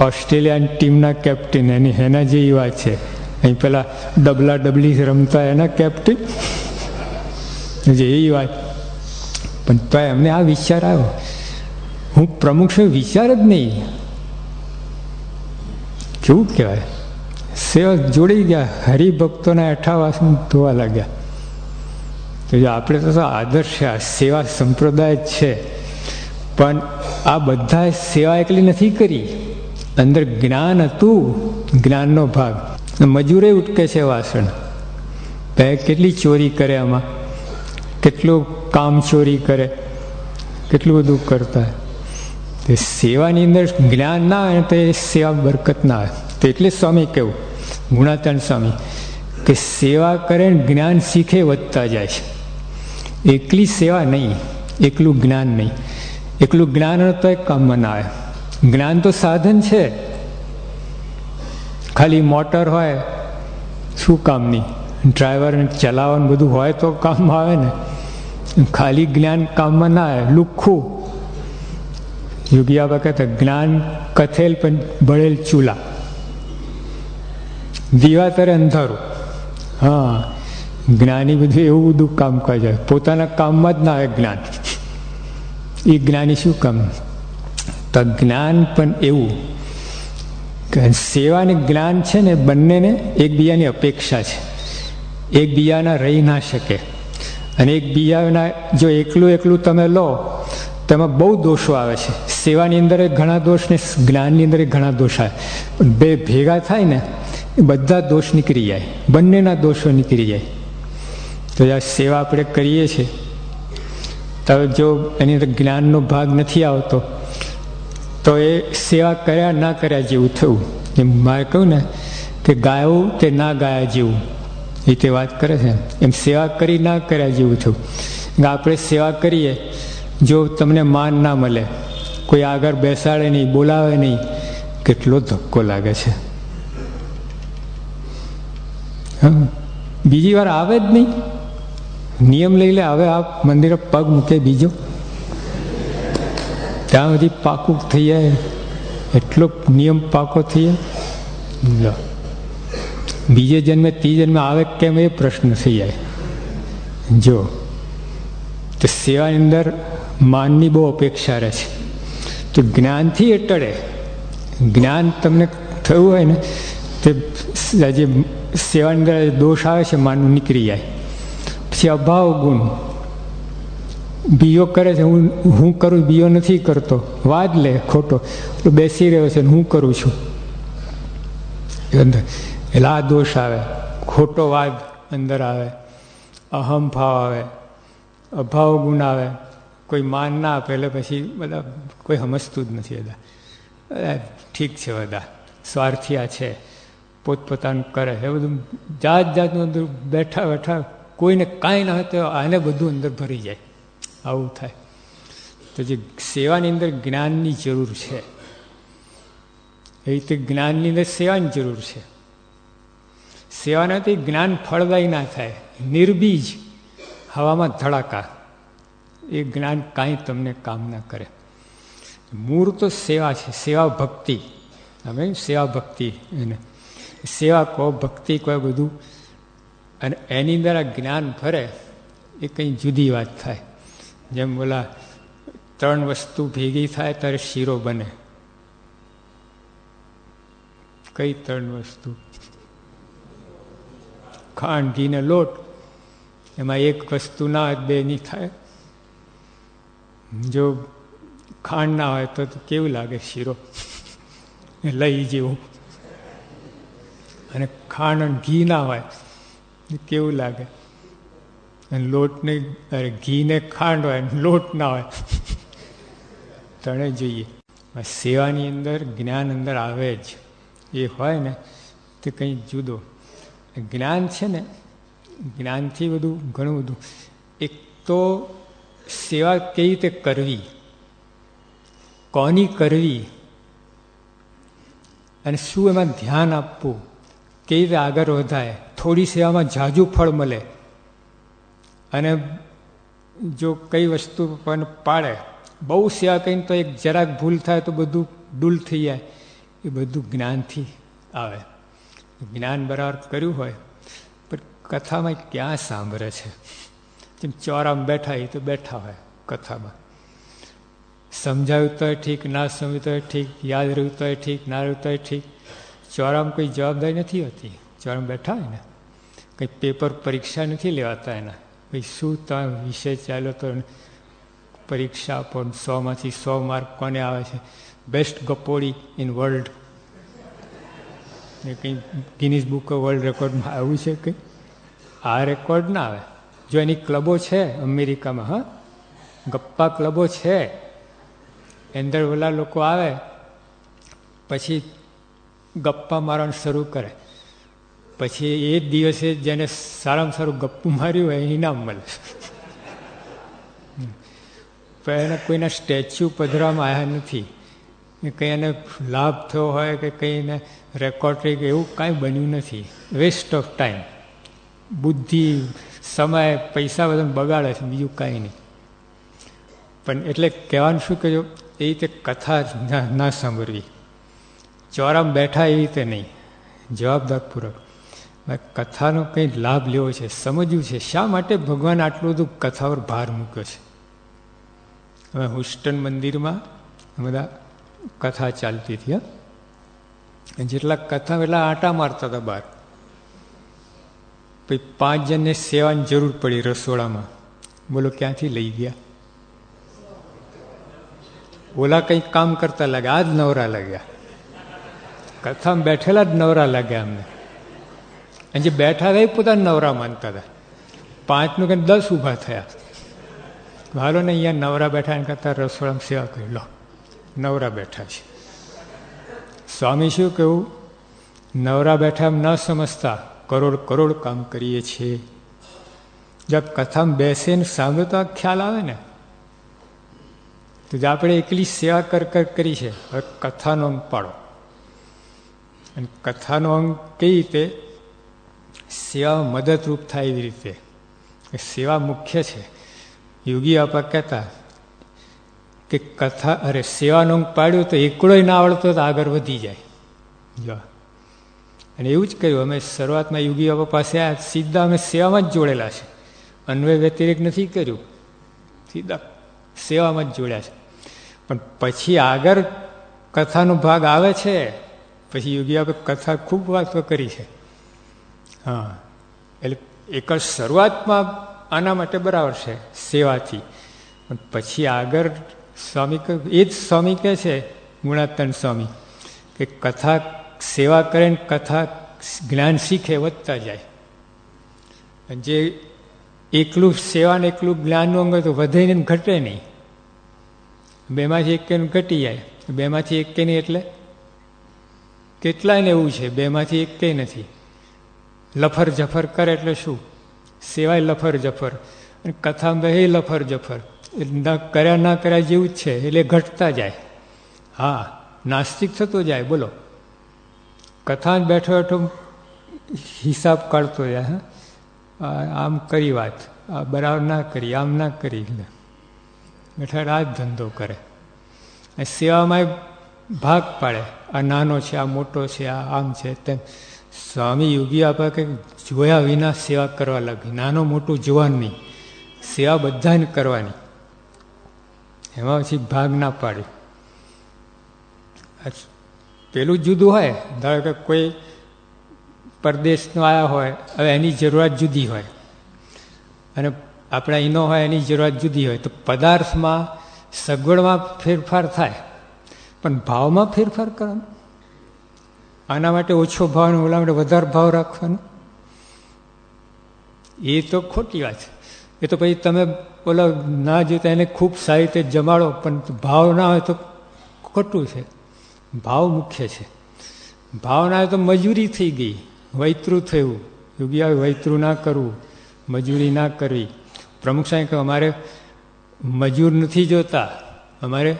ઓસ્ટ્રેલિયન ટીમના કેપ્ટન, એના જેવી વાત છે. અહીં પેલા ડબલા ડબલી રમતા એના કેપ્ટન જેવી વાત. પણ તો એમને આ વિચાર આવ્યો. હું પ્રમુખ છું, વિચાર જ નહીં. કેવું કહેવાય? સેવા જોડી ગયા. હરિભક્તોના એઠાવાસમાં ધોવા લાગ્યા. તો આપણે તો આદર્શ છે, આ સેવા સંપ્રદાય જ છે. પણ આ બધા સેવા એકલી નથી કરી. અંદર જ્ઞાન હતું, જ્ઞાનનો ભાગ. મજૂરે ઉટકે છે વાસણ. કેટલી ચોરી કરે, આમાં કેટલું કામ ચોરી કરે, કેટલું બધું કરતા. તે સેવાની અંદર જ્ઞાન ના આવે તો એ સેવા બરકત ના આવે. તો એટલે સ્વામી કેવું, ગુણાતીતાન સ્વામી, કે સેવા કરે ને જ્ઞાન શીખે વધતા જાય છે. એકલી સેવા નહીં, એકલું જ્ઞાન નહીં. એકલું જ્ઞાન તો એક કામમાં ના આવે. જ્ઞાન તો સાધન છે. ખાલી મોટર હોય શું કામની? ડ્રાઈવરને ચલાવવાનું બધું હોય તો કામમાં આવે ને. ખાલી જ્ઞાન કામમાં ના આવે. લુખ્ખું. યોગી આબા કહેતા જ્ઞાન કથેલ પણ બળેલ ચૂલા, દીવા તરે અંધારું. હા, જ્ઞાની બધું એવું બધું કામ કરે છે. પોતાના કામમાં જ ના આવે જ્ઞાન. એ જ્ઞાની શું કામ? તો જ્ઞાન પણ એવું કે સેવા અને જ્ઞાન છે ને, બંનેને એકબીજાની અપેક્ષા છે. એકબીજાના રહી ના શકે. અને એકબીજાના જો એકલું એકલું તમે લો તેમાં બહુ દોષો આવે છે. સેવાની અંદર ઘણા દોષ ને જ્ઞાનની અંદર ઘણા દોષ આવે. બે ભેગા થાય ને એ બધા દોષ નીકળી જાય, બંનેના દોષો નીકળી જાય. તો આ સેવા આપણે કરીએ છીએ તો જો એની અંદર જ્ઞાનનો ભાગ નથી આવતો તો એ સેવા કર્યા ના કર્યા જેવું થયું. એમ મારે કહું ને કે ગાયું તે ના ગાયા જેવું, એ તે વાત કરે છે. એમ સેવા કરી ના કર્યા જેવું થયું. આપણે સેવા કરીએ, જો તમને માન ના મળે, કોઈ આગળ બેસાડે નહીં, બોલાવે નહીં, કેટલો ધક્કો લાગે છે. બીજી વાર આવે જ નહીં. નિયમ લઈ લે, હવે આ મંદિરે પગ મૂકે બીજો, ત્યાં સુધી પાકું થઈ જાય. એટલો નિયમ પાકો થઈ જાય. બીજે જન્મે ત્રીજે જન્મે આવે કેમ એ પ્રશ્ન થઈ જાય. જો તો સેવાની અંદર માનની બહુ અપેક્ષા રહે છે, તો જ્ઞાનથી એ ટળે. જ્ઞાન તમને થયું હોય ને તે જે સેવાની અંદર દોષ આવે છે માનનું નીકળી જાય. પછી અભાવ ગુણ, બીજો કરે છે, હું કરું, બીજો નથી કરતો, વાદ લે ખોટો, બેસી રહ્યો છે હું કરું છું, એટલે આ દોષ આવે, ખોટો વાદ અંદર આવે, અહમ ભાવ આવે, અભાવ ગુણ આવે, કોઈ માન ના આપે એટલે પછી બધા કોઈ સમજતું જ નથી. બધા ઠીક છે, બધા સ્વાર્થિયા છે, પોતપોતાનું કરે એ બધું જાત જાતનું અંદર બેઠા બેઠા કોઈને કાંઈ ના હોય તો આને બધું અંદર ભરી જાય, આવું થાય. તો જે સેવાની અંદર જ્ઞાનની જરૂર છે એ રીતે જ્ઞાનની અંદર સેવાની જરૂર છે. સેવાનાથી જ્ઞાન ફળદાયી ના થાય, નિર્બીજ હવામાં ધડાકા, એ જ્ઞાન કાંઈ તમને કામ ના કરે. મૂળ તો સેવા છે, સેવા ભક્તિ. અમે સેવા ભક્તિ એને સેવા કહો, ભક્તિ કહો, બધું. અને એની અંદર આ જ્ઞાન ફરે એ કંઈ જુદી વાત થાય. જેમ બોલા 3 વસ્તુ ભેગી થાય ત્યારે શીરો બને. કઈ 3 વસ્તુ? ખાંડ, ઘી ને લોટ. એમાં એક વસ્તુ ના હોય 2 નહીં થાય. જો ખાંડ ના હોય તો કેવું લાગે શીરો, લઈ જેવું. અને ખાંડ અને ઘી ના હોય કેવું લાગે. અને લોટને ઘી ને ખાંડ હોય, લોટ ના હોય, તણે જોઈએ. સેવાની અંદર જ્ઞાન અંદર આવે જ, એ હોય ને તે કંઈ જુદો. જ્ઞાન છે ને, જ્ઞાનથી બધું ઘણું બધું. એક તો સેવા કેવી રીતે કરવી, કોની કરવી, અને શું એમાં ધ્યાન આપવું, કેવી રીતે આગળ વધાય. થોડી સેવામાં ઝાઝુ ફળ મળે, અને જો કઈ વસ્તુ પણ પાડે, બહુ સેવા કરીને તો એક જરાક ભૂલ થાય તો બધું ડૂલ થઈ જાય. એ બધું જ્ઞાનથી આવે. જ્ઞાન બરાબર કર્યું હોય, પણ કથામાં ક્યાં સાંભળે છે? જેમ ચોરામાં બેઠા એ તો બેઠા હોય કથામાં, સમજાવ્યું તો ઠીક, ના સમજાવ્યું તો ઠીક, યાદ રહ્યું તો ઠીક, ના રહ્યું તો ઠીક. ચોરામાં કોઈ જવાબદારી નથી હોતી. ચોરામાં બેઠા હોય ને, કંઈ પેપર પરીક્ષા નથી લેવાતા એના. ભાઈ શું તમે વિષય ચાલ્યો તો પરીક્ષા આપો, 100માંથી 100 માર્ક કોને આવે છે, બેસ્ટ ગપોડી ઇન વર્લ્ડ, કંઈ ગિનીઝ બુક ઓફ વર્લ્ડ રેકોર્ડમાં આવ્યું છે કંઈ? આ રેકોર્ડ ના આવે. જો એની ક્લબો છે અમેરિકામાં, હા, ગપ્પા ક્લબો છે, અંદર ઓલા લોકો આવે પછી ગપ્પા મારવાનું શરૂ કરે, પછી એ જ દિવસે જેને સારામાં સારું ગપ્પું માર્યું હોય ઇનામ મળે. પણ એને કોઈના સ્ટેચ્યુ પધરાવામાં આવ્યા નથી, કંઈ એને લાભ થયો હોય કે કંઈ એને રેકોર્ડ થઈ ગયું, એવું કાંઈ બન્યું નથી. વેસ્ટ ઓફ ટાઈમ, બુદ્ધિ, સમય, પૈસા બધા બગાડે છે, બીજું કાંઈ નહીં. પણ એટલે કહેવાનું શું કે જો એ રીતે કથા ના સાંભળવી, ચોરામાં બેઠા એવી રીતે નહીં, જવાબદારપૂર્વક કથાનો કંઈ લાભ લેવો છે, સમજવું છે. શા માટે ભગવાન આટલું બધું કથા પર ભાર મૂક્યો છે? હવે હુસ્ટન મંદિરમાં બધા કથા ચાલતી હતી, જેટલા કથા એટલા આંટા મારતા હતા બહાર. પછી 5 જણને સેવાની જરૂર પડી રસોડામાં. બોલો ક્યાંથી લઈ ગયા? ઓલા કંઈક કામ કરતા લાગ્યા, આ જ નવરા લાગ્યા. કથામાં બેઠેલા જ નવરા લાગ્યા અમને. અને જે બેઠા હતા એ પોતાના નવરા માનતા હતા. 5નું કંઈ 10 ઊભા થયા. હાલો ને અહીંયા નવરા બેઠા એને કરતા રસોડામાં સેવા કરી લો, નવરા બેઠા છે. સ્વામી શું કહ્યું? નવરા બેઠા એમ ન સમજતા, કરોડ કરોડ કામ કરીએ છીએ. જબ કથામાં બેસે ને સાંભળે તો આ ખ્યાલ આવે ને. તો જ આપણે એકલી સેવા કરી છે. હવે કથાનો અંગ પાડો, અને કથાનો અંગ કઈ રીતે સેવામાં મદદરૂપ થાય એવી રીતે. સેવા મુખ્ય છે. યોગી આપા કહેતા કે કથા સેવાનો અંગ પાડ્યું તો એકડોય ના આવડતો તો આગળ વધી જાય. જો અને એવું જ કર્યું. અમે શરૂઆતમાં યોગી બાપા પાસે આ સીધા અમે સેવામાં જ જોડેલા છે, અન્વય વ્યતિરેક નથી કર્યું, સીધા સેવામાં જ જોડ્યા છે. પણ પછી આગળ કથાનો ભાગ આવે છે, પછી યોગી બાપા કથા ખૂબ વાતો કરી છે. હા, એટલે એક જ શરૂઆતમાં આના માટે બરાબર છે સેવાથી, પણ પછી આગળ સ્વામી એ જ સ્વામી કહે છે, ગુણાતન સ્વામી, કે કથા સેવા કરે ને કથા જ્ઞાન શીખે વધતા જાય. જે એકલું સેવા ને એકલું જ્ઞાનનું અંગ તો વધે ને ઘટે નહીં. બેમાંથી એક ઘટી જાય, બેમાંથી એક નહીં, એટલે કેટલાય ને એવું છે, બેમાંથી એક કઈ નથી. લફર જફર કરે એટલે શું? સેવાય લફર જફર, અને કથામાં બે લફર જફર, કર્યા ના કર્યા જેવું જ છે, એટલે ઘટતા જાય. હા, નાસ્તિક થતો જાય. બોલો, કથા બેઠો બેઠો હિસાબ કાઢતો જાય. આમ કરી વાત, આ બરાબર ના કરી, આમ ના કરી, બેઠા આ જ ધંધો કરે. સેવામાં ભાગ પાડે, આ નાનો છે, આ મોટો છે, આ આમ છે તેમ. સ્વામી યોગી આપે કે જોયા વિના સેવા કરવા લાગી, નાનો મોટું જોવાનું નહીં, સેવા બધાને કરવાની, એમાં પછી ભાગ ના પાડી. પેલું જુદું હોય, ધારો કે કોઈ પરદેશનો આવ્યા હોય, હવે એની જરૂરિયાત જુદી હોય અને આપણા એનો હોય એની જરૂરિયાત જુદી હોય, તો પદાર્થમાં સગવડમાં ફેરફાર થાય, પણ ભાવમાં ફેરફાર કરવાનો. આના માટે ઓછો ભાવ ને ઓલા માટે વધારે ભાવ રાખવાનો, એ તો ખોટી વાત છે. એ તો પછી તમે ઓલા ના જોતા એને ખૂબ સારી રીતે જમાડો, પણ ભાવ ના હોય તો ખોટું છે. ભાવ મુખ્ય છે. ભાવ ના હોય તો મજૂરી થઈ ગઈ, વૈતરું થયું. યોગી આવે વૈતરું ના કરવું, મજૂરી ના કરવી. પ્રમુખ સાહેબ કે અમારે મજૂર નથી જોતા, અમારે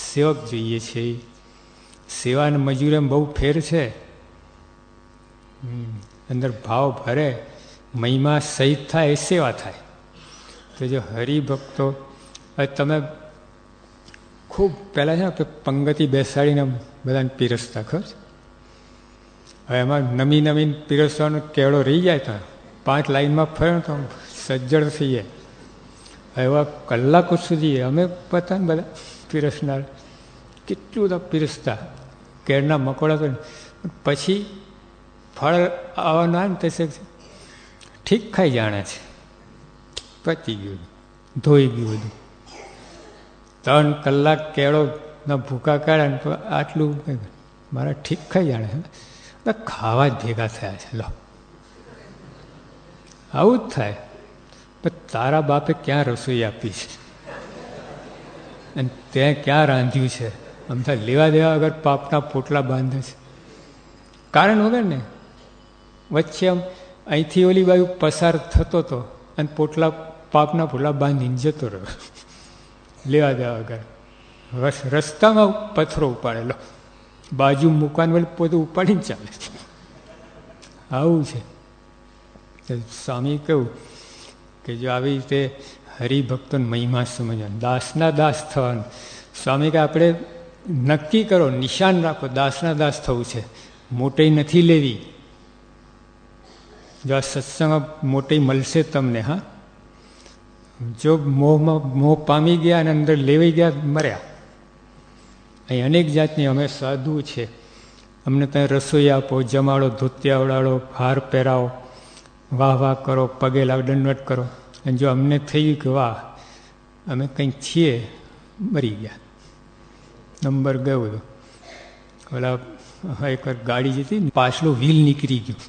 સેવક જોઈએ છે. સેવા અને મજૂર એમ બહુ ફેર છે. અંદર ભાવ ભરે, મહિમા સહિત થાય એ સેવા થાય. તો જો હરિભક્તો, તમે ખૂબ પહેલાં છે ને પંગતિ બેસાડીને બધાને પીરસતા ખબર. હવે એમાં નમી નવીન પીરસવાનો કેળો રહી જાય, તો 5 લાઈનમાં ફર્યો તો સજ્જડ થઈ જાય. એવા કલાકો સુધી અમે પતાને બધા પીરસનાર કેટલું બધા પીરસતા, કેળના મકોડા. તો પછી ફળ આવવાનું આવે ને તે ઠીક ખાઈ જાણે છે, પતી ગયું, ધોઈ ગયું બધું. 3 કલાક કેળો ના ભૂકા કાઢ્યા ને આટલું મારા ઠીક ખાઈ જાણે છે, ખાવા જ ભેગા થયા છે. લો, આવું જ થાય. પણ તારા બાપે ક્યાં રસોઈ આપી છે અને ત્યાં ક્યાં રાંધ્યું છે? અમથા લેવા દેવા વગર પાપના પોટલા બાંધે છે, કારણ વગર ને. વચ્ચે આમ અહીંથી ઓલી બાજુ પસાર થતો હતો અને પાપના પોટલા બાંધીને જતો રહ્યો, લેવા દેવા વગર. રસ્તામાં પથ્થરો ઉપાડેલો, બાજુ મૂકવાનું વળી પોતે ઉપાડીને ચાલે. આવું છે. સ્વામી કહ્યું કે જો આવી રીતે હરિભક્તોને મહિમા સમજવાનું, દાસના દાસ થવાનું. સ્વામી કે આપણે નક્કી કરો, નિશાન રાખો, દાસના દાસ થવું છે, મોટી નથી લેવી. જો આ સત્સંગમાં મોટી મળશે તમને. હા, જો મોહ પામી ગયા અને અંદર લેવાઈ ગયા, મર્યા. અહીં અનેક જાતની અમે સાધુ છે, અમને ત્યાં રસોઈ આપો, જમાડો, ધોતિયા ઉડાડો, હાર પહેરાવો, વાહ વાહ કરો, પગે લાવ, દંડવટ કરો. અને જો અમને થયું કે વાહ અમે કંઈક છીએ, મરી ગયા, નંબર ગયો બધો. ઓલા એકવાર ગાડી જતી, પાછલું વ્હીલ નીકળી ગયું,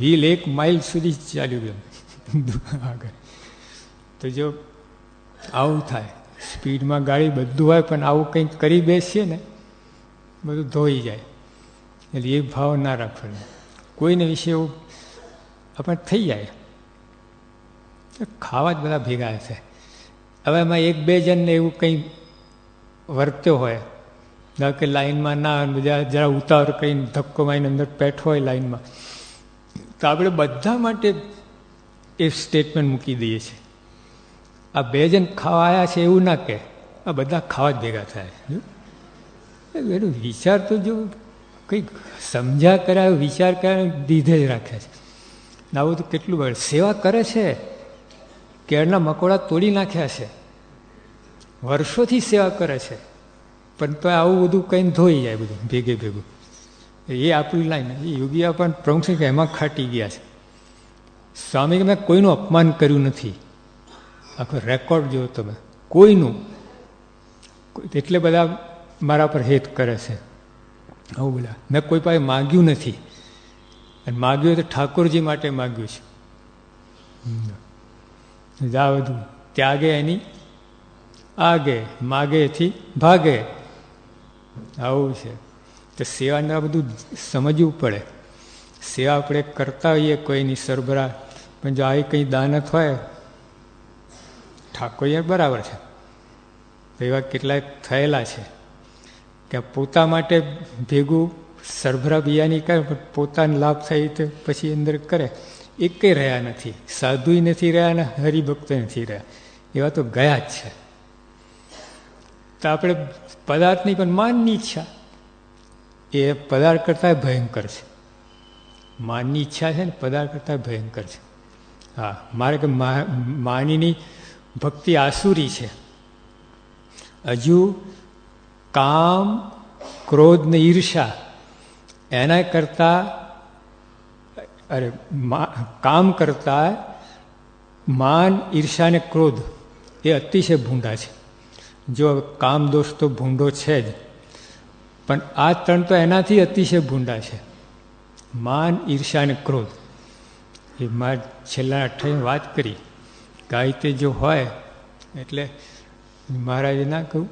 વ્હીલ 1 માઇલ સુધી ચાલ્યું ગયું આગળ. તો જો આવું થાય, સ્પીડમાં ગાડી બધું હોય, પણ આવું કંઈક કરી બેસીએ ને બધું ધોઈ જાય. એટલે એ ભાવ ના રાખવાનો. કોઈને વિશે એવું આપણે થઈ જાય, ખાવા જ બધા ભેગા છે. હવે એમાં 1-2 જણને એવું કંઈ વર્ત્યો હોય, ધારો કે લાઈનમાં ના, બધા જરા ઉતાવળ કરીને ધક્કો મારીને અંદર પેઠો હોય લાઈનમાં, તો આપણે બધા માટે એ સ્ટેટમેન્ટ મૂકી દઈએ છીએ. આ 2 જણ ખાવા આવ્યા છે એવું ના કહે, આ બધા ખાવા જ ભેગા થાય. એનું વિચાર તો જો કંઈક સમજ્યા કર્યા વિચાર કર્યા દીધે જ રાખે છે. આવું તો કેટલું બળ સેવા કરે છે, કેળના મકોડા તોડી નાખ્યા છે, વર્ષોથી સેવા કરે છે, પણ તો આવું બધું કંઈ ધોઈ જાય બધું ભેગે ભેગું. એ આપણી લાઈન. એ યોગી પણ પ્રમુખ સિંહ એમાં ખાટી ગયા છે. સ્વામી કે મેં કોઈનું અપમાન કર્યું નથી. આખો રેકોર્ડ જોયો તમે, કોઈનું. એટલે બધા મારા પર હેત કરે છે. આવું બોલ્યા. મેં કોઈ પાસે માગ્યું નથી, અને માગ્યું તો ઠાકોરજી માટે માગ્યું છે. આ બધું ત્યાગે એની આગે, માગે એથી ભાગે. આવું છે. તો સેવાને આ બધું સમજવું પડે. સેવા આપણે કરતા હોઈએ કોઈની સરભરા, પણ જો આ કંઈ દાનત હોય ઠાકોર બરાબર છે. એવા કેટલાય થયેલા છે કે પોતા માટે ભેગું સરભરા બિયાની કરે, પણ પોતાને લાભ થાય તો પછી અંદર કરે. એ કંઈ રહ્યા નથી, સાધુય નથી રહ્યા ને હરિભક્ત નથી રહ્યા. એવા તો ગયા જ છે. તો આપણે પદાર્થની પણ માનની ઈચ્છા, એ પદાર્થ કરતાં ભયંકર છે. માનની ઈચ્છા છે ને પદાર્થ કરતાં ભયંકર છે. હા, મારે કે માનીની ભક્તિ આસુરી છે. હજુ કામ, ક્રોધ ને ઈર્ષા એના કરતા, અરે કામ કરતા માન, ઈર્ષા ને ક્રોધ એ અતિશય ભૂંડા છે. જો કામ દોષ તો ભૂંડો છે જ, પણ આ ત્રણ તો એનાથી અતિશય ભૂંડા છે. માન, ઈર્ષા અને ક્રોધ. એ મારે છેલ્લા અઠવાડિયે વાત કરી કે આ રીતે જો હોય એટલે મહારાજે ના કહ્યું,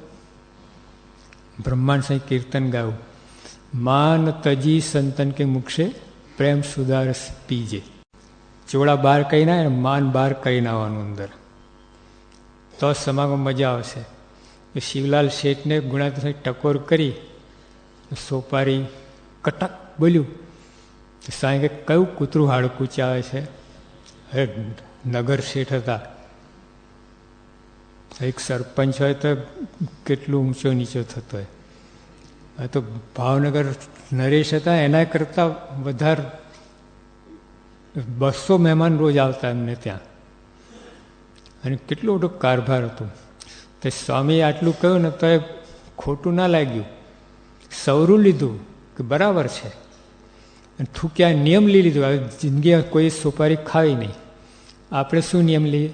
બ્રહ્માંડ સાંઈ કીર્તન ગાવું, માન તજી સંતન કે મુક્ષે પ્રેમ સુધારસ પીજે. ચોળા બહાર કહી ના, માન બહાર કહી નાવાનું અંદર, તો સમાગમ મજા આવશે. શિવલાલ શેઠને ગુણાત્મક ટકોર કરી, સોપારી કટક બોલ્યું. સાંઈ કે કયું કૂતરું હાડકું ચાવે છે? અરે નગર શેઠ હતા. એક સરપંચ હોય તો કેટલું ઊંચો નીચો થતો હોય. આ તો ભાવનગર નરેશ હતા, એના કરતાં વધારે 200 મહેમાન રોજ આવતા એમને ત્યાં, અને કેટલો મોટો કારભાર હતો. તો સ્વામીએ આટલું કહ્યું ને તો એ ખોટું ના લાગ્યું. સવરું લીધું કે બરાબર છે, અને થૂક્યા નિયમ લઈ લીધું. હવે જિંદગી કોઈ સોપારી ખાવી નહીં. આપણે શું નિયમ લઈએ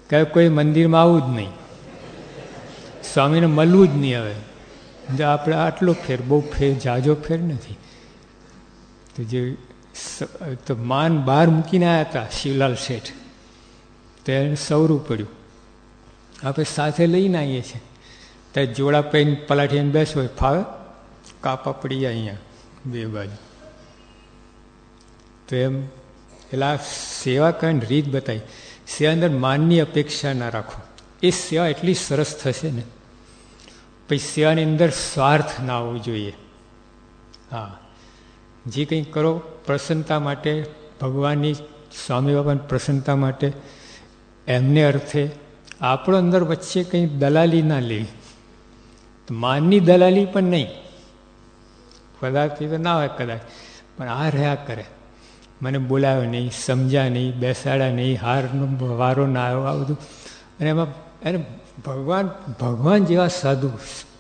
કે કોઈ મંદિરમાં આવવું જ નહીં, સ્વામીને મળવું જ નહીં. હવે આપણે આટલો ફેર, બહુ ફેર, જાજો ફેર નથી. તો જે તો માન બહાર મૂકીને આવ્યા હતા શિવલાલ શેઠ, તો એને સવરું પડ્યું. આપણે સાથે લઈને આવીએ છીએ, ત્યાં જોડા પહેરીને પલાઠીને બેસવો ફાવે, કાપા પડી જાય અહીંયા બે બાજુ. તો એમ એટલે આ સેવા કરીને રીત બતાવી. સેવા અંદર માનની અપેક્ષા ના રાખો, એ સેવા એટલી સરસ થશે ને. પછી સેવાની અંદર સ્વાર્થ ના આવવો જોઈએ. હા, જે કંઈ કરો પ્રસન્નતા માટે, ભગવાનની, સ્વામી બાબાની પ્રસન્નતા માટે, એમને અર્થે. આપણો અંદર વચ્ચે કંઈ દલાલી ના લેવી, માનની દલાલી પણ નહીં. પદાર્થથી તો ના હોય કદાચ, પણ આ રહ્યા કરે. મને બોલાવ્યો નહીં, સમજ્યા નહીં, બેસાડ્યા નહીં, હારનો વારો ના આવ્યો, આ બધું. અને એમાં એને ભગવાન જેવા સાધુ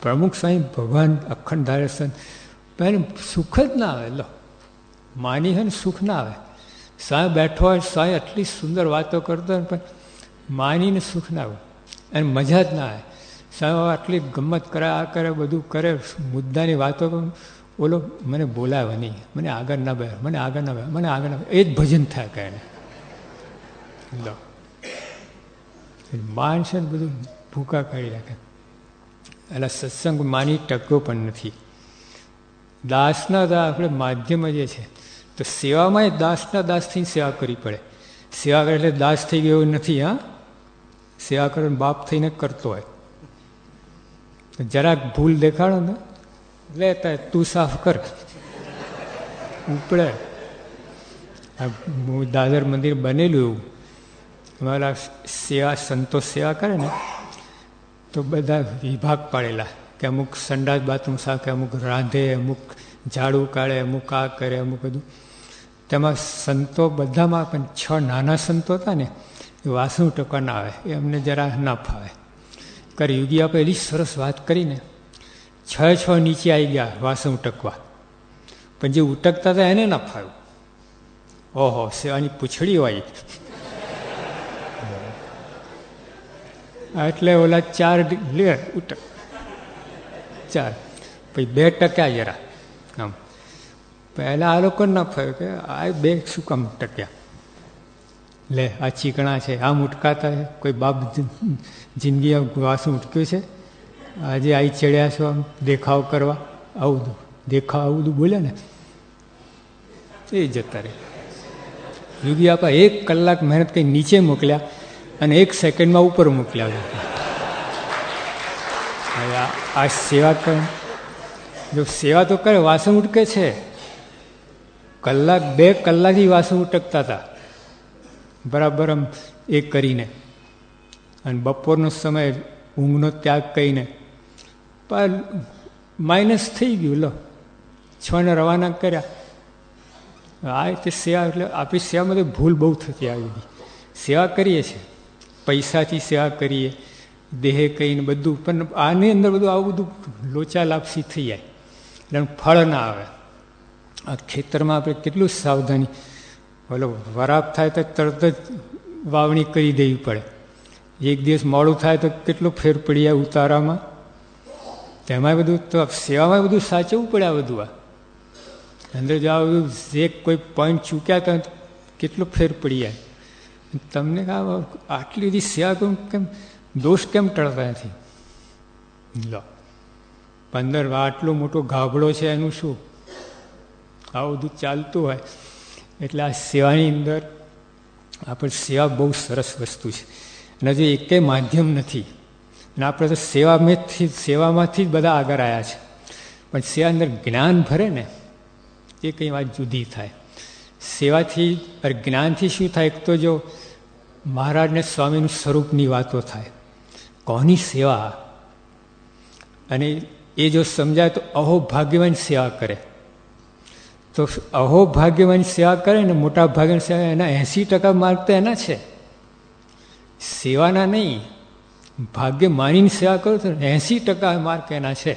પ્રમુખ સ્વામી, ભગવાન અખંડ ધારેસન, એને સુખ જ ના આવે. લો, માની છે ને સુખ ના આવે. સ્વામી બેઠો હોય, સ્વામી આટલી સુંદર વાતો કરતો હોય, પણ માનીને સુખ ના આવે, અને મજા જ ના આવે. સ્વામી આટલી ગમત કરે, આ કરે, બધું કરે, મુદ્દાની વાતો કરું. ઓલો મને બોલાવે નહીં, મને આગળ ના બે, મને આગળ ના બે, મને આગળ ના બે, એ જ ભજન થાય કહે ને. લો, માન છે ને બધું ભૂકા કાઢી રાખે. એટલે સત્સંગ માની ટકો પણ નથી. દાસના દાસ આપણે માધ્યમ જે છે, તો સેવામાં દાસના દાસથી સેવા કરવી પડે. સેવા કરે એટલે દાસ થઈ ગયો એવું નથી. હા, સેવા કરે બાપ થઈને કરતો હોય. જરાક ભૂલ દેખાડો ને, લેતા તું સાફ કર, ઉપડે. દાદર મંદિર બનેલું એવું. અમારા સેવા સંતો સેવા કરે ને, તો બધા વિભાગ પાડેલા કે અમુક સંડાસ બાથરૂમ સાફ, કે અમુક રાંધે, અમુક ઝાડુ કાઢે, અમુક આ કરે, અમુક બધું. તેમાં સંતો બધામાં પણ 6 નાના સંતો હતા ને, એ વાસણ ટકા ના આવે, એ અમને જરા ના ફાવે. કરે યોગી આપણે એવી સરસ વાત કરીને 6 નીચે આવી ગયા વાસણ ઉટકવા, પણ જે ઉટકતા હતા એને ના ફાવ્યું. ઓહો, સેવાની પૂંછડી હોય. એટલે ઓલા 4 લે ઉટક 4, પછી 2 ટક્યા જરા આમ. પહેલા આ લોકો ના ફાવ્યું કે આ 2 શું કામ ટક્યા, લે આ ચીકણા છે, આમ ઉટકાતા છે. કોઈ બાપ જિંદગી વાસણ ઉટક્યું છે? આજે આવી ચડ્યા છો આમ દેખાવ કરવા, આવું બધું દેખાવ આવું બધું બોલે ને એ જતા રહે. યોગી આપા 1 કલાક મહેનત કરી નીચે મોકલ્યા અને 1 સેકન્ડમાં ઉપર મોકલ્યા. આ સેવા કરે, જો સેવા તો કરે, વાસણ ઉટકે છે. કલાક 2 કલાકથી વાસણ ઉટકતા હતા બરાબર આમ એ કરીને, અને બપોરનો સમય ઊંઘનો ત્યાગ કરીને પણ માઇનસ થઈ ગયું. લો 6 ને રવાના કર્યા. આ રીતે સેવા, એટલે આપણી સેવામાં તો ભૂલ બહુ થતી આવી ગઈ. સેવા કરીએ છીએ, પૈસાથી સેવા કરીએ, દેહે કહીને બધું, પણ આની અંદર બધું આવું બધું લોચા લાપસી થઈ જાય એટલે ફળ ના આવે. આ ખેતરમાં આપણે કેટલું સાવધાની, બોલો વરાપ થાય તો તરત જ વાવણી કરી દેવી પડે. 1 દિવસ મોડું થાય તો કેટલો ફેર પડી જાય ઉતારામાં. તેમાં બધું તો સેવામાં બધું સાચવવું પડે. આ બધું આ અંદર જો આ બધું જે કોઈ પોઈન્ટ ચૂક્યા તો કેટલો ફેર પડી જાય. તમને આટલી બધી સેવા કરું, કેમ દોષ કેમ ટળતા નથી? લો 15 આટલો મોટો ગાભડો છે એનું શું? આવું બધું ચાલતું હોય. એટલે આ સેવાની અંદર આપણે સેવા બહુ સરસ વસ્તુ છે. અને હજુ એકેય માધ્યમ નથી, અને આપણે તો સેવામાંથી જ બધા આગળ આવ્યા છે. પણ સેવા અંદર જ્ઞાન ભરે ને એ કંઈ વાત જુદી થાય. સેવાથી જ્ઞાનથી શું થાય? એક તો જો મહારાજને સ્વામીનું સ્વરૂપની વાતો થાય, કોની સેવા, અને એ જો સમજાય તો અહો ભાગ્યવાન સેવા કરે. તો અહો ભાગ્યવાન સેવા કરે ને, મોટા ભાગ્યવાન સેવા, એના 80% માર્ક તો એના છે, સેવાના નહીં. ભાગ્ય માનીને સેવા કરો તો 80% માર્ક એના છે.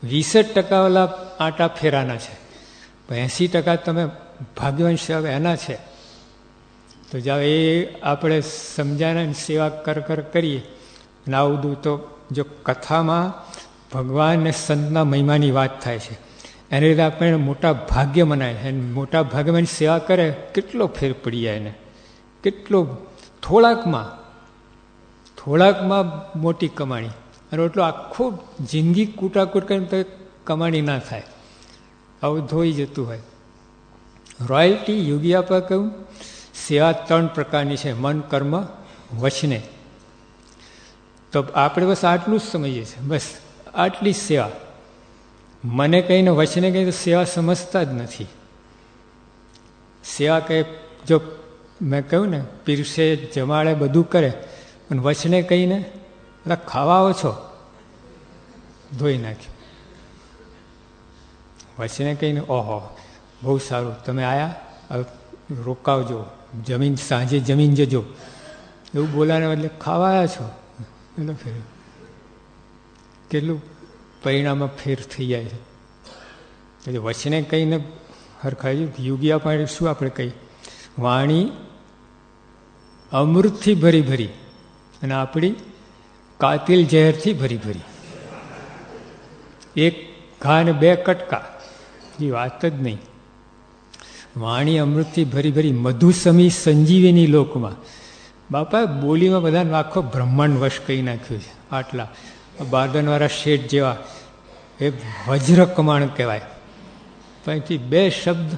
20% ઓલા આટા ફેરાના છે, પણ 80% તમે ભાગ્યવાન સેવા એના છે. તો જાઓ એ આપણે સમજાને સેવા કરીએ. અને આવું બધું તો જો કથામાં ભગવાન ને સંતના મહિમાની વાત થાય છે, એને લીધે આપણે મોટા ભાગ્ય મનાય. અને મોટા ભાગ્યમાં સેવા કરે કેટલો ફેર પડી જાય એને, કેટલો થોડાકમાં મોટી કમાણી. અને એટલો આખો જિંદગી કૂટાકૂટ કરીને તો કમાણી ના થાય, આવું ધોઈ જતું હોય. રોયલ્ટી યોગી આપવા કહ્યું સેવા 3 પ્રકારની છે, મન, કર્મ, વચને. તો આપણે બસ આટલું જ સમજીએ છીએ, બસ આટલી જ સેવા. મને કહીને વચને કહી તો સેવા સમજતા જ નથી. સેવા કહે, જો મેં કહ્યું ને પીરસે જમાડે બધું કરે, પણ વચને કહીને ખાવા આવો છો, ધોઈ નાખ્યું. વચને કહીને ઓહો બહુ સારું તમે આયા, રોકાવજો, સાંજે જમીન જજો, એવું બોલાને એટલે ખાવા આવ્યા છો. એટલે ફેર કેટલું પરિણામમાં ફેર થઈ જાય છે. એટલે વચને કહીને હરખાયું. યોગી આપણે શું આપણે કહી, વાણી અમૃતથી ભરી ભરી અને આપણી કાતિલ ઝેરથી ભરી ભરી. 1 ઘા ને 2 કટકા, એ વાત જ નહીં. વાણી અમૃતથી ભરી ભરી મધુસમી સંજીવીની લોકમાં. બાપા બોલીમાં બધાને આખો બ્રહ્માંડ વશ કહી નાખ્યું છે. આટલા બારદનવાળા શેઠ જેવા એ વજ્ર કમાણ કહેવાય. ત્યાંથી 2 શબ્દ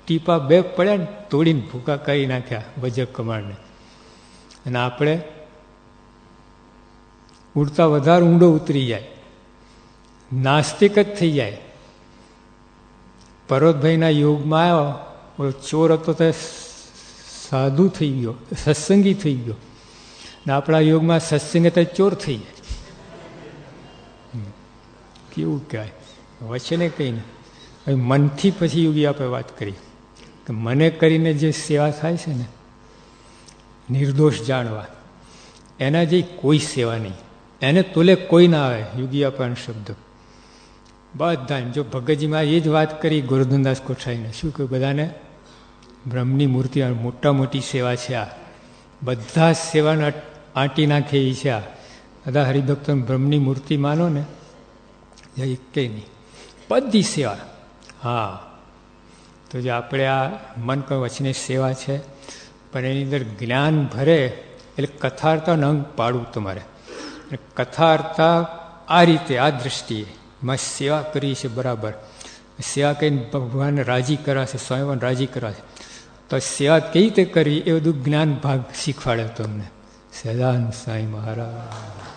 ટીપા 2 પડ્યા ને તોડીને ભૂકા કરી નાખ્યા વજ્ર કમાણને. અને આપણે ઉડતા વધારે ઊંડો ઉતરી જાય, નાસ્તિક જ થઈ જાય. પર્વતભાઈના યોગમાં આવ્યો, ચોર હતો તો સાધુ થઈ ગયો, સત્સંગી થઈ ગયો. ને આપણા યોગમાં સત્સંગ તો ચોર થઈ જાય. કેવું કહેવાય વચને કહીને. હવે મનથી પછી યોગી આપણે વાત કરી કે મને કરીને જે સેવા થાય છે ને, નિર્દોષ જાણવા, એના જે કોઈ સેવા નહીં, એને તોલે કોઈ ના આવે. યોગી આપણને શબ્દ બધા, જો ભગતજીમાં એ જ વાત કરી ગોરધનદાસ કોઠારીને, શું કહ્યું? બધાને બ્રહ્મની મૂર્તિ મોટા મોટી સેવા છે આ, બધા સેવાને આંટી નાખે એ છે આ. બધા હરિભક્તો બ્રહ્મની મૂર્તિ માનો ને, એક કંઈ નહીં, બધી સેવા. હા, તો જે આપણે આ મન કર વચની સેવા છે, પણ એની અંદર જ્ઞાન ભરે એટલે કથાર્થાનો અંગ પાડવું તમારે. કથાર્થા આ રીતે, આ દ્રષ્ટિએ માં સેવા કરી છે બરાબર. સેવા કરીને ભગવાનને રાજી કરાશે, સ્વયંને રાજી કરાશે. તો સેવા કઈ રીતે કરવી એ બધું જ્ઞાન ભાગ શીખવાડે તમને સદાનંદ સાંઈ મહારાજ.